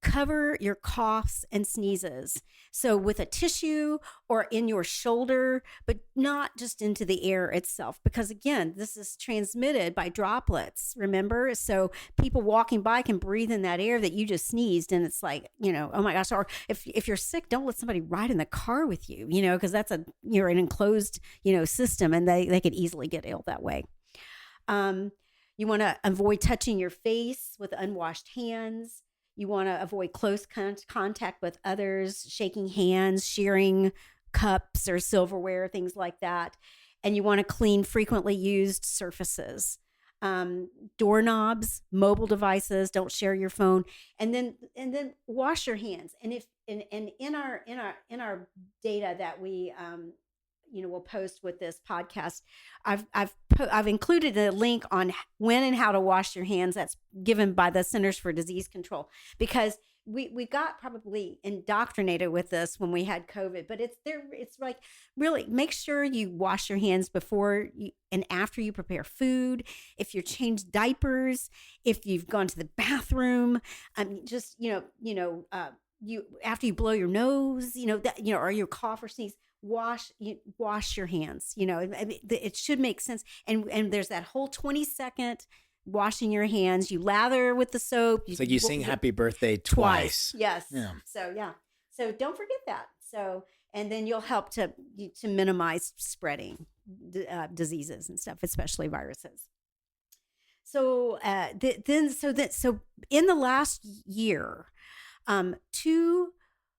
cover your coughs and sneezes. So with a tissue or in your shoulder, but not just into the air itself, because again, this is transmitted by droplets, remember? So people walking by can breathe in that air that you just sneezed, and it's like, oh my gosh. Or if you're sick, don't let somebody ride in the car with you, because you're an enclosed, system, and they could easily get ill that way. You want to avoid touching your face with unwashed hands. You want to avoid close contact with others, shaking hands, sharing cups or silverware, things like that. and you want to clean frequently used surfaces. Doorknobs, mobile devices, don't share your phone, and then wash your hands. And if in our data that we we'll post with this podcast, I've included a link on when and how to wash your hands. That's given by the Centers for Disease Control, because we got probably indoctrinated with this when we had COVID, but it's like, really make sure you wash your hands before and after you prepare food, if you're changed diapers, if you've gone to the bathroom, just you after you blow your nose, or you cough or sneeze, wash your hands. It should make sense. And there's that whole 20-second washing your hands. You lather with the soap. It's like you sing happy birthday twice. Yes. Yeah. So don't forget that. So, and then you'll help to minimize spreading diseases and stuff, especially viruses. So so in the last year, 2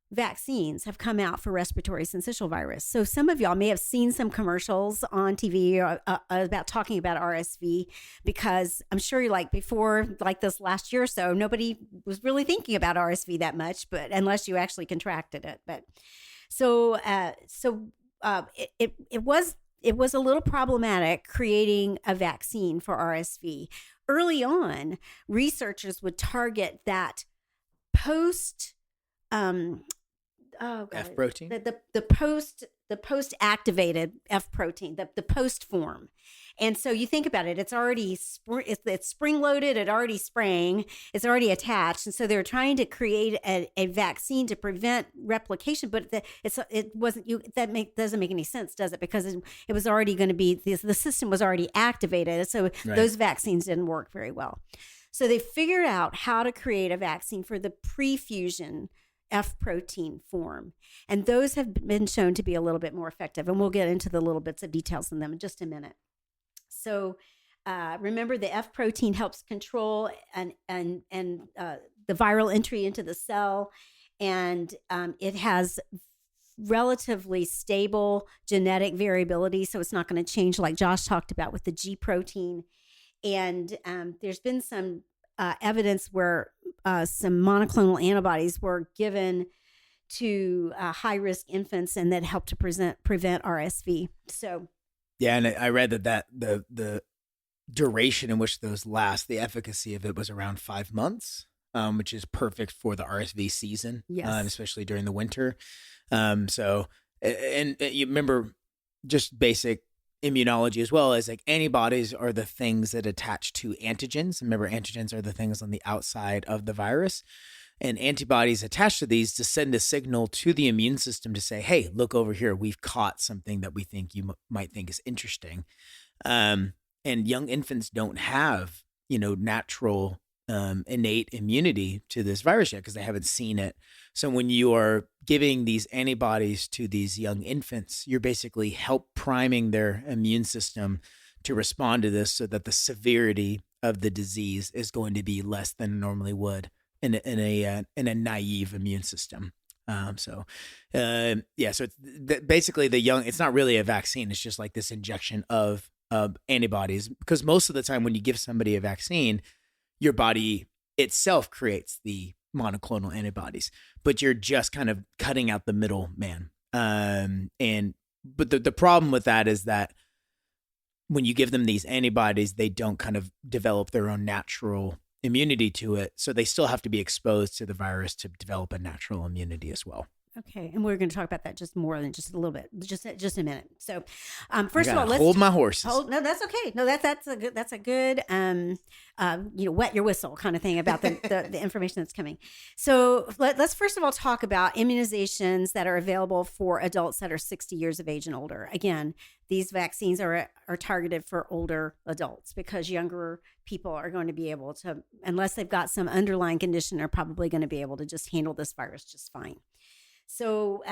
vaccines have come out for respiratory syncytial virus. So some of y'all may have seen some commercials on TV about talking about RSV, because I'm sure you're like, before like this last year or so, nobody was really thinking about RSV that much, but unless you actually contracted it. But it was a little problematic creating a vaccine for RSV. Early on, researchers would target that post F protein, the post activated F protein, the post form. And so you think about it, it's already it's spring loaded, it already sprang, it's already attached, and so they're trying to create a vaccine to prevent replication, but doesn't make any sense, does it? Because it was already going to be the system was already activated, so those vaccines didn't work very well. So they figured out how to create a vaccine for the pre-fusion F protein form. And those have been shown to be a little bit more effective. And we'll get into the little bits of details in them in just a minute. So remember, the F protein helps control and the viral entry into the cell. And it has relatively stable genetic variability. So it's not going to change like Josh talked about with the G protein. And there's been some evidence where some monoclonal antibodies were given to high-risk infants, and that helped to prevent RSV. So, yeah, and I read that the duration in which those last, the efficacy of it was around 5 months, which is perfect for the RSV season, especially during the winter. So, and you remember just basic immunology as well, as like antibodies are the things that attach to antigens. Remember, antigens are the things on the outside of the virus, and antibodies attached to these to send a signal to the immune system to say, hey, look over here, we've caught something that we think you might think is interesting. And young infants don't have natural innate immunity to this virus yet, because they haven't seen it. So when you are giving these antibodies to these young infants, you're basically help priming their immune system to respond to this, so that the severity of the disease is going to be less than normally would in a naive immune system. So it's basically it's not really a vaccine. It's just like this injection of antibodies, because most of the time when you give somebody a vaccine, your body itself creates the monoclonal antibodies, but you're just kind of cutting out the middle man. But the problem with that is that when you give them these antibodies, they don't kind of develop their own natural immunity to it. So they still have to be exposed to the virus to develop a natural immunity as well. Okay, and we're going to talk about that just more than just a little bit, just a minute. So, first of all, let's hold my horses. No, that's okay. No, that's a good wet your whistle kind of thing about the information that's coming. So let's first of all talk about immunizations that are available for adults that are 60 years of age and older. Again, these vaccines are targeted for older adults, because younger people are going to be able to, unless they've got some underlying condition, are probably going to be able to just handle this virus just fine. So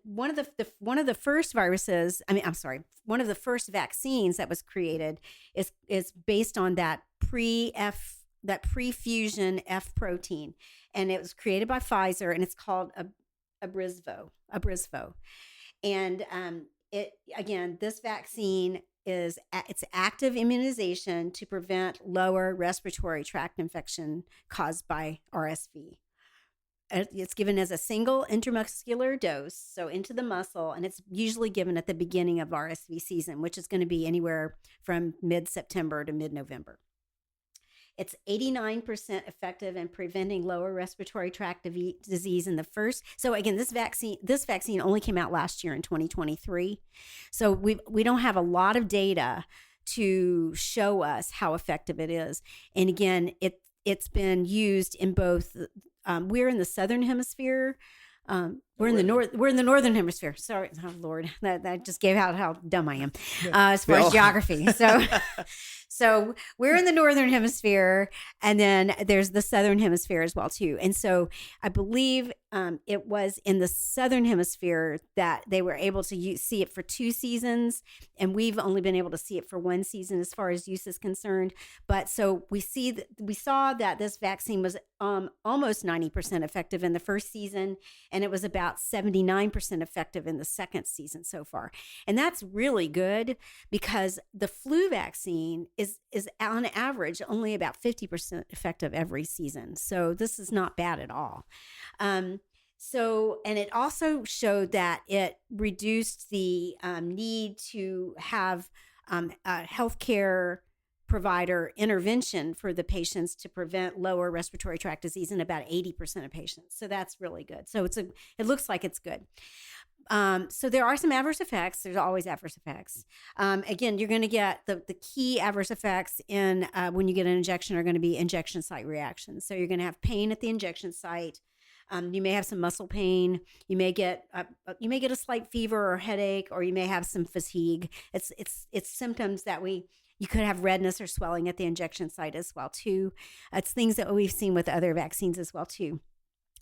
one of the first vaccines that was created is based on that pre-fusion F protein, and it was created by Pfizer, and it's called Abrisvo. And this vaccine it's active immunization to prevent lower respiratory tract infection caused by RSV. It's given as a single intramuscular dose, so into the muscle, and it's usually given at the beginning of RSV season, which is going to be anywhere from mid-September to mid-November. It's 89% effective in preventing lower respiratory tract disease in the first. So again, this vaccine only came out last year in 2023. So we don't have a lot of data to show us how effective it is. And again, it's been used in both. We're in the southern hemisphere. We're in the northern hemisphere. Sorry, oh Lord, that just gave out how dumb I am as far as geography. So we're in the northern hemisphere, and then there's the southern hemisphere as well too. And so I believe it was in the southern hemisphere that they were able to see it for 2 seasons, and we've only been able to see it for 1 season as far as use is concerned. But so we saw that this vaccine was almost 90% effective in the first season, and it was about 79% effective in the second season so far. And that's really good because the flu vaccine is on average only about 50% effective every season. So this is not bad at all. And it also showed that it reduced the need to have a healthcare provider intervention for the patients to prevent lower respiratory tract disease in about 80% of patients. So that's really good. So it looks like it's good. So there are some adverse effects. There's always adverse effects. Again, you're going to get the key adverse effects in when you get an injection are going to be injection site reactions. So you're going to have pain at the injection site. You may have some muscle pain. You may get a slight fever or headache, or you may have some fatigue. It's symptoms that you could have redness or swelling at the injection site as well too. It's things that we've seen with other vaccines as well too.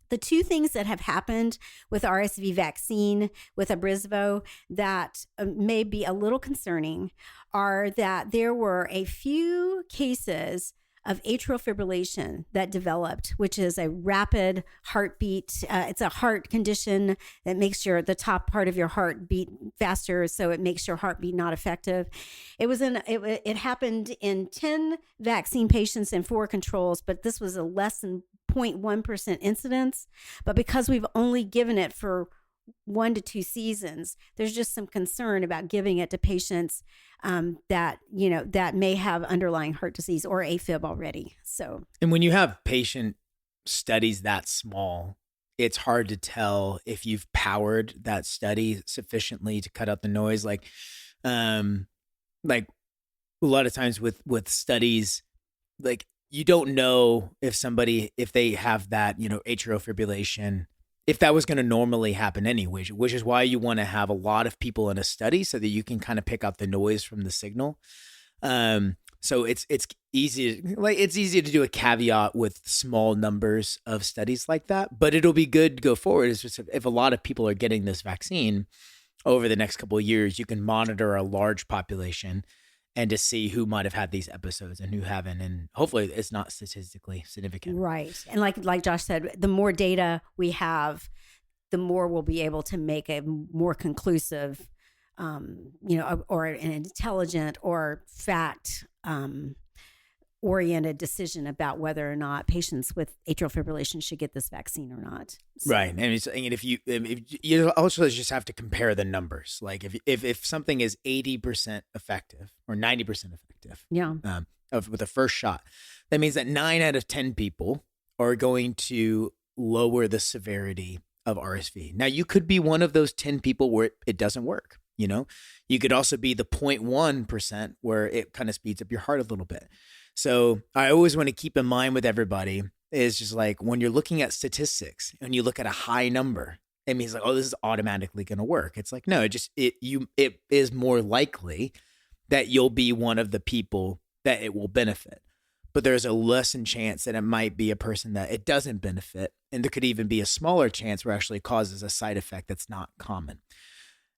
The 2 things that have happened with RSV vaccine with Abrysvo that may be a little concerning are that there were a few cases of atrial fibrillation that developed, which is a rapid heartbeat. It's a heart condition that makes the top part of your heart beat faster, so it makes your heartbeat not effective. It happened in 10 vaccine patients and 4 controls, but this was a less than 0.1% incidence. But because we've only given it for 1 to 2 seasons, there's just some concern about giving it to patients that may have underlying heart disease or AFib already. So, and when you have patient studies that small, it's hard to tell if you've powered that study sufficiently to cut out the noise. Like a lot of times with studies, like you don't know if they have that, atrial fibrillation, if that was going to normally happen anyway, which is why you want to have a lot of people in a study so that you can kind of pick out the noise from the signal. So it's easy to do a caveat with small numbers of studies like that, but it'll be good to go forward. It's just if a lot of people are getting this vaccine over the next couple of years, you can monitor a large population and to see who might have had these episodes and who haven't. And hopefully it's not statistically significant. Right. And like Josh said, the more data we have, the more we'll be able to make a more conclusive, or an intelligent or fact oriented decision about whether or not patients with atrial fibrillation should get this vaccine or not. So. Right. And if you also just have to compare the numbers, like if something is 80% effective or 90% effective, with the first shot, that means that 9 out of 10 people are going to lower the severity of RSV. Now you could be one of those 10 people where it doesn't work. You could also be the 0.1% where it kind of speeds up your heart a little bit. So I always want to keep in mind with everybody is just like when you're looking at statistics and you look at a high number, it means like, oh, this is automatically going to work. It's like, no, it is more likely that you'll be one of the people that it will benefit. But there's a lessened chance that it might be a person that it doesn't benefit. And there could even be a smaller chance where it actually causes a side effect that's not common.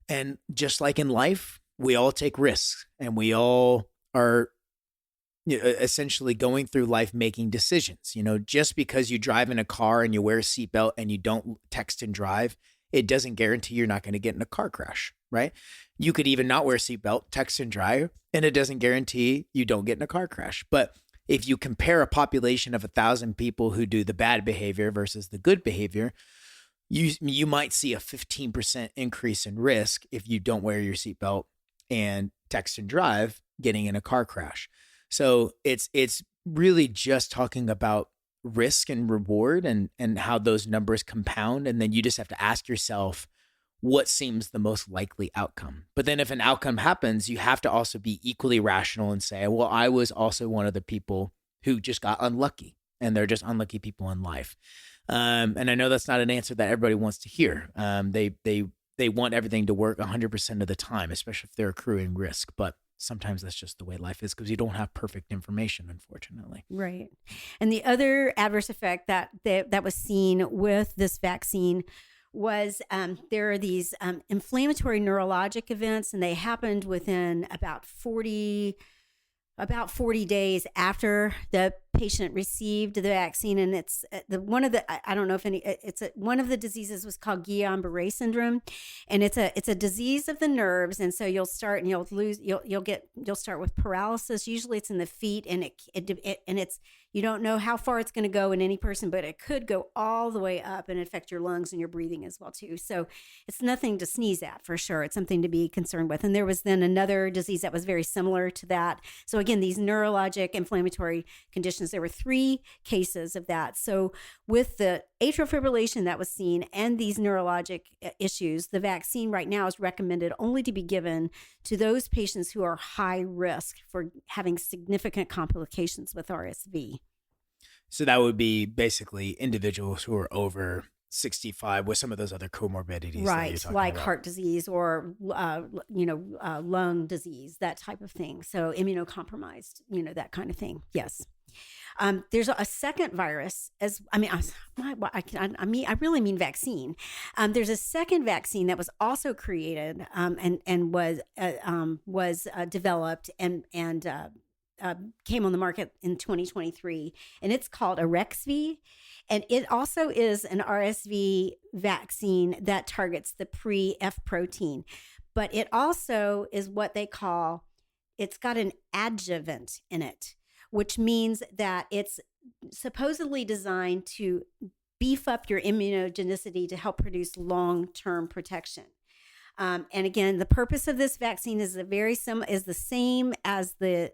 And just like in life, we all take risks and we all are essentially going through life making decisions. Just because you drive in a car and you wear a seatbelt and you don't text and drive, it doesn't guarantee you're not going to get in a car crash. right? You could even not wear a seatbelt, text and drive, and it doesn't guarantee you don't get in a car crash. But if you compare a population of 1,000 people who do the bad behavior versus the good behavior, you might see a 15% increase in risk if you don't wear your seatbelt and text and drive getting in a car crash. So it's really just talking about risk and reward and how those numbers compound. And then you just have to ask yourself, what seems the most likely outcome? But then if an outcome happens, you have to also be equally rational and say, well, I was also one of the people who just got unlucky, and they're just unlucky people in life. And I know that's not an answer that everybody wants to hear. They want everything to work 100% of the time, especially if they're accruing risk. But sometimes that's just the way life is because you don't have perfect information, unfortunately. Right. And the other adverse effect that was seen with this vaccine was there are these inflammatory neurologic events, and they happened within about 40 days after the patient received the vaccine. And it's one of the one of the diseases was called Guillain-Barré syndrome, and it's a disease of the nerves. And so you'll start and you'll start with paralysis. Usually it's in the feet, and it's you don't know how far it's going to go in any person, but it could go all the way up and affect your lungs and your breathing as well too. So it's nothing to sneeze at for sure. It's something to be concerned with. And there was then another disease that was very similar to that. So again, these neurologic inflammatory conditions, there were 3 cases of that. So with the atrial fibrillation that was seen and these neurologic issues, the vaccine right now is recommended only to be given to those patients who are high risk for having significant complications with RSV. So that would be basically individuals who are over 65 with some of those other comorbidities, right? Like heart disease or lung disease, that type of thing. So immunocompromised, that kind of thing. Yes. There's a second virus, I really mean vaccine. There's a second vaccine that was also created and was developed and came on the market in 2023, and it's called Arexvy. And it also is an RSV vaccine that targets the pre-F protein, but it also is what they call, it's got an adjuvant in it, which means that it's supposedly designed to beef up your immunogenicity to help produce long-term protection. And again, the purpose of this vaccine is the same as the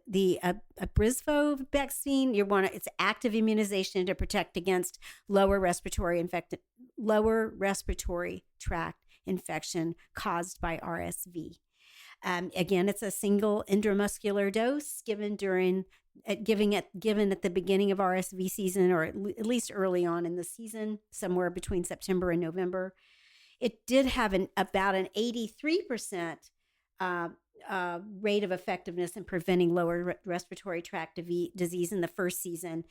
Abrysvo vaccine. It's active immunization to protect against lower respiratory tract infection caused by RSV. Again, it's a single intramuscular dose given at the beginning of RSV season, or at least early on in the season, somewhere between September and November. It did have about an 83% rate of effectiveness in preventing lower respiratory tract disease in the first season.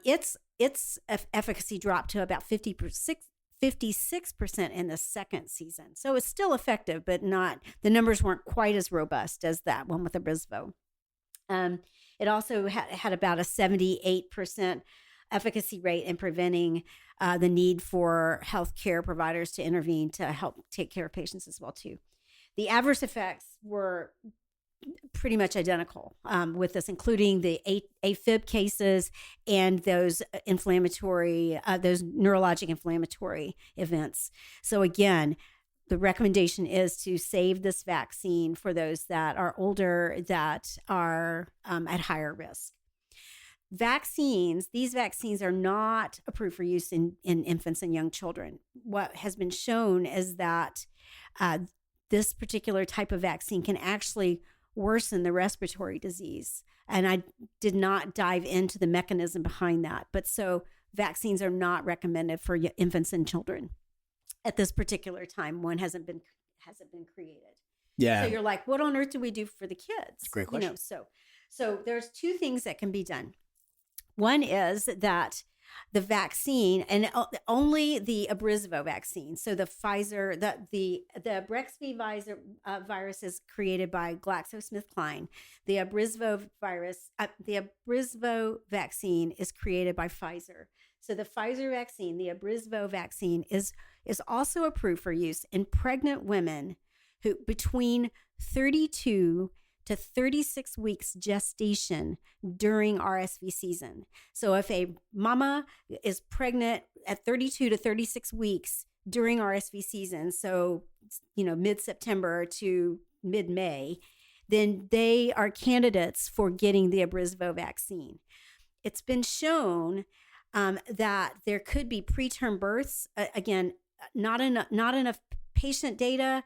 Its efficacy dropped to about 56% in the second season. So it's still effective, but the numbers weren't quite as robust as that one with the Abrysvo. It also had about a 78% efficacy rate in preventing the need for healthcare providers to intervene to help take care of patients as well too. The adverse effects were pretty much identical with this, including the AFib cases and those those neurologic inflammatory events. So again, the recommendation is to save this vaccine for those that are older, that are at higher risk. These vaccines are not approved for use in infants and young children. What has been shown is that this particular type of vaccine can actually worsen the respiratory disease. And I did not dive into the mechanism behind that. But so vaccines are not recommended for infants and children at this particular time. One hasn't been created. Yeah. So you're like, what on earth do we do for the kids? Great question. So there's 2 things that can be done. One is that the vaccine, and only the Abrysvo vaccine, so the Pfizer, the Arexvy virus is created by GlaxoSmithKline. The Abrysvo vaccine is created by Pfizer. So the Pfizer vaccine, the Abrysvo vaccine, is also approved for use in pregnant women who between 32 to 36 weeks gestation during RSV season. So if a mama is pregnant at 32 to 36 weeks during RSV season, so mid-September to mid-May, then they are candidates for getting the Abrysvo vaccine. It's been shown that there could be preterm births. Again, not enough patient data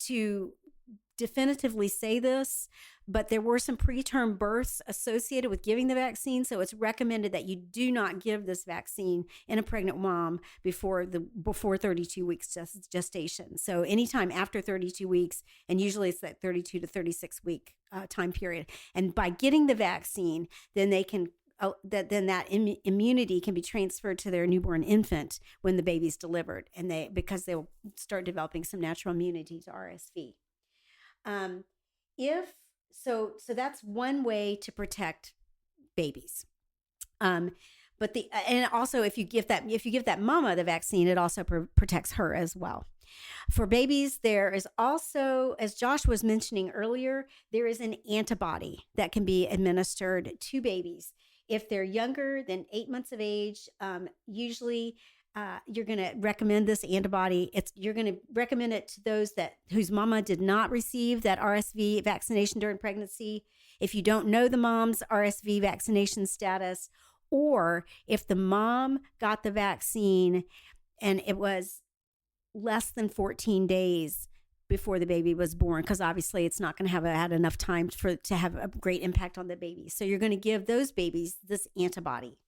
to definitively say this, but there were some preterm births associated with giving the vaccine. So it's recommended that you do not give this vaccine in a pregnant mom before 32 weeks gestation. So anytime after 32 weeks, and usually it's that 32 to 36 week time period. And by getting the vaccine, then they can that immunity can be transferred to their newborn infant when the baby's delivered, and because they'll start developing some natural immunity to RSV. So that's one way to protect babies. And also if you give that mama the vaccine, it also protects her as well. For babies, there is also, as Josh was mentioning earlier, there is an antibody that can be administered to babies. If they're younger than 8 months of age, usually you're going to recommend this antibody. You're going to recommend it to those whose mama did not receive that RSV vaccination during pregnancy. If you don't know the mom's RSV vaccination status, or if the mom got the vaccine and it was less than 14 days before the baby was born, because obviously it's not going to have had enough time to have a great impact on the baby. So you're going to give those babies this antibody.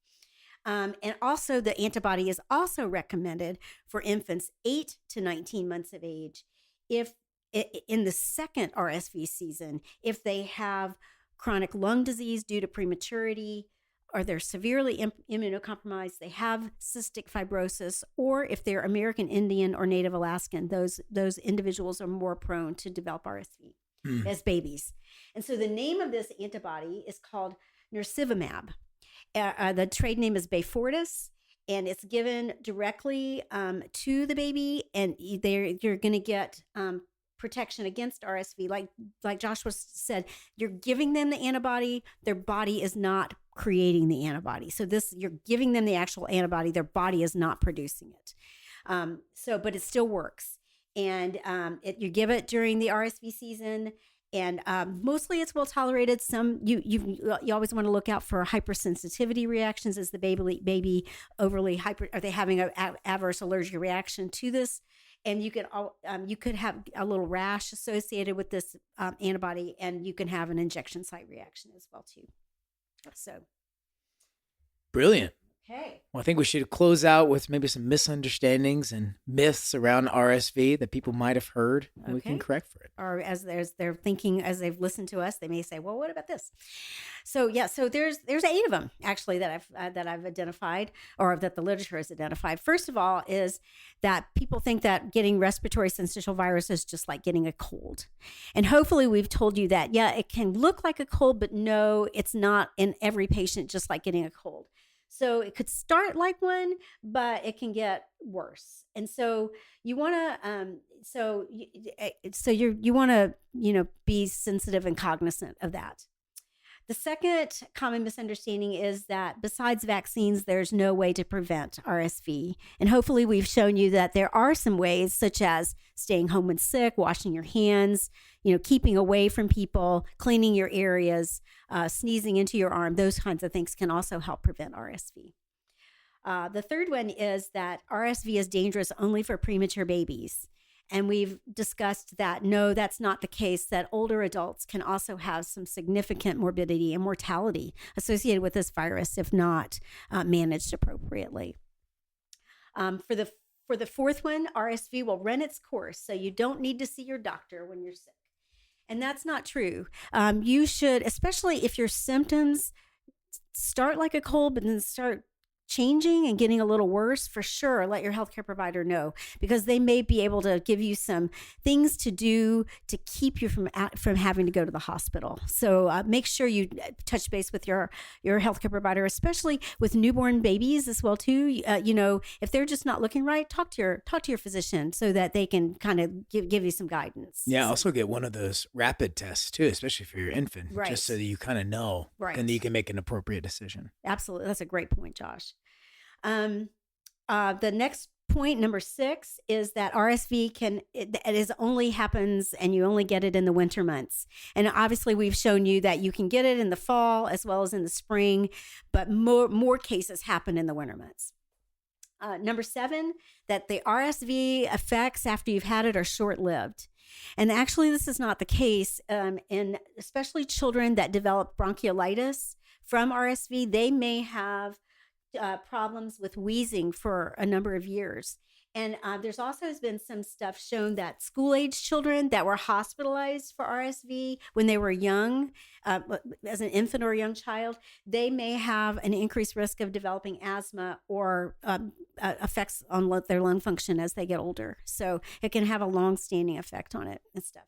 And also the antibody is also recommended for infants 8 to 19 months of age if in the second RSV season, if they have chronic lung disease due to prematurity, or they're severely immunocompromised, they have cystic fibrosis, or if they're American Indian or Native Alaskan, those individuals are more prone to develop RSV as babies. And so the name of this antibody is called nirsevimab. The trade name is Beyfortus, and it's given directly to the baby, and you're going to get protection against RSV. Like Joshua said, you're giving them the antibody. Their body is not creating the antibody. So you're giving them the actual antibody. Their body is not producing it. But it still works. And you give it during the RSV season. And mostly it's well tolerated. Some you always want to look out for hypersensitivity reactions. Is the baby overly hyper? Are they having an adverse allergic reaction to this? And you could have a little rash associated with this antibody, and you can have an injection site reaction as well too. So brilliant. Okay. Well, I think we should close out with maybe some misunderstandings and myths around RSV that people might have heard, and we can correct for it. Or as they're thinking, as they've listened to us, they may say, "Well, what about this?" So there's 8 of them actually that I've identified, or that the literature has identified. First of all, is that people think that getting respiratory syncytial virus is just like getting a cold, and hopefully we've told you that it can look like a cold, but no, it's not in every patient just like getting a cold. So it could start like one, but it can get worse. And so you want to, you want to, be sensitive and cognizant of that. The second common misunderstanding is that besides vaccines, there's no way to prevent RSV. And hopefully we've shown you that there are some ways, such as staying home when sick, washing your hands, keeping away from people, cleaning your areas, sneezing into your arm. Those kinds of things can also help prevent RSV. The third one is that RSV is dangerous only for premature babies. And we've discussed that, no, that's not the case, that older adults can also have some significant morbidity and mortality associated with this virus if not managed appropriately. For the fourth one, RSV will run its course, so you don't need to see your doctor when you're sick. And that's not true. You should, especially if your symptoms start like a cold, but then start changing and getting a little worse, for sure, let your healthcare provider know, because they may be able to give you some things to do to keep you from having to go to the hospital. So make sure you touch base with your healthcare provider, especially with newborn babies as well too. If they're just not looking right, talk to your physician so that they can kind of give you some guidance. Yeah, also get one of those rapid tests too, especially for your infant, right, just so that you kind of know, right, and you can make an appropriate decision. Absolutely, that's a great point, Josh. The next point, number 6, is that RSV only happens and you only get it in the winter months. And obviously we've shown you that you can get it in the fall as well as in the spring, but more cases happen in the winter months. Number 7, that the RSV effects after you've had it are short-lived. And actually this is not the case in especially children that develop bronchiolitis from RSV. They may have problems with wheezing for a number of years. And there's also been some stuff shown that school-age children that were hospitalized for RSV when they were young, as an infant or a young child, they may have an increased risk of developing asthma or effects on their lung function as they get older. So it can have a long-standing effect on it and stuff.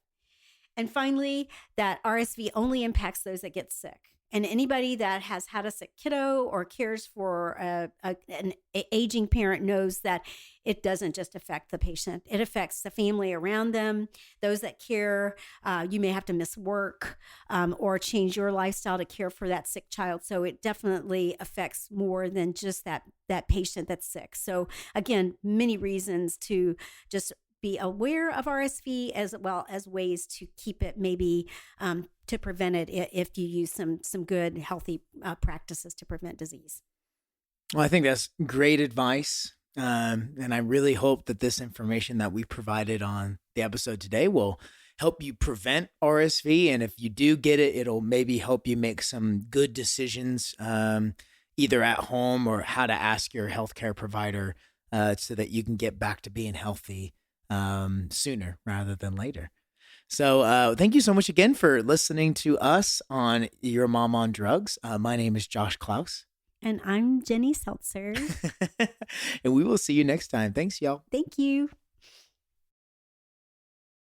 And finally, that RSV only impacts those that get sick. And anybody that has had a sick kiddo or cares for an aging parent knows that it doesn't just affect the patient. It affects the family around them, those that care. You may have to miss work or change your lifestyle to care for that sick child. So it definitely affects more than just that patient that's sick. So again, many reasons to just be aware of RSV as well as ways to keep it, maybe to prevent it if you use some good, healthy practices to prevent disease. Well, I think that's great advice. And I really hope that this information that we provided on the episode today will help you prevent RSV. And if you do get it, it'll maybe help you make some good decisions, either at home or how to ask your healthcare provider so that you can get back to being healthy sooner rather than later. So thank you so much again for listening to us on Your Mom on Drugs. My name is Josh Klaus. And I'm Jenny Seltzer. And we will see you next time. Thanks, y'all. Thank you.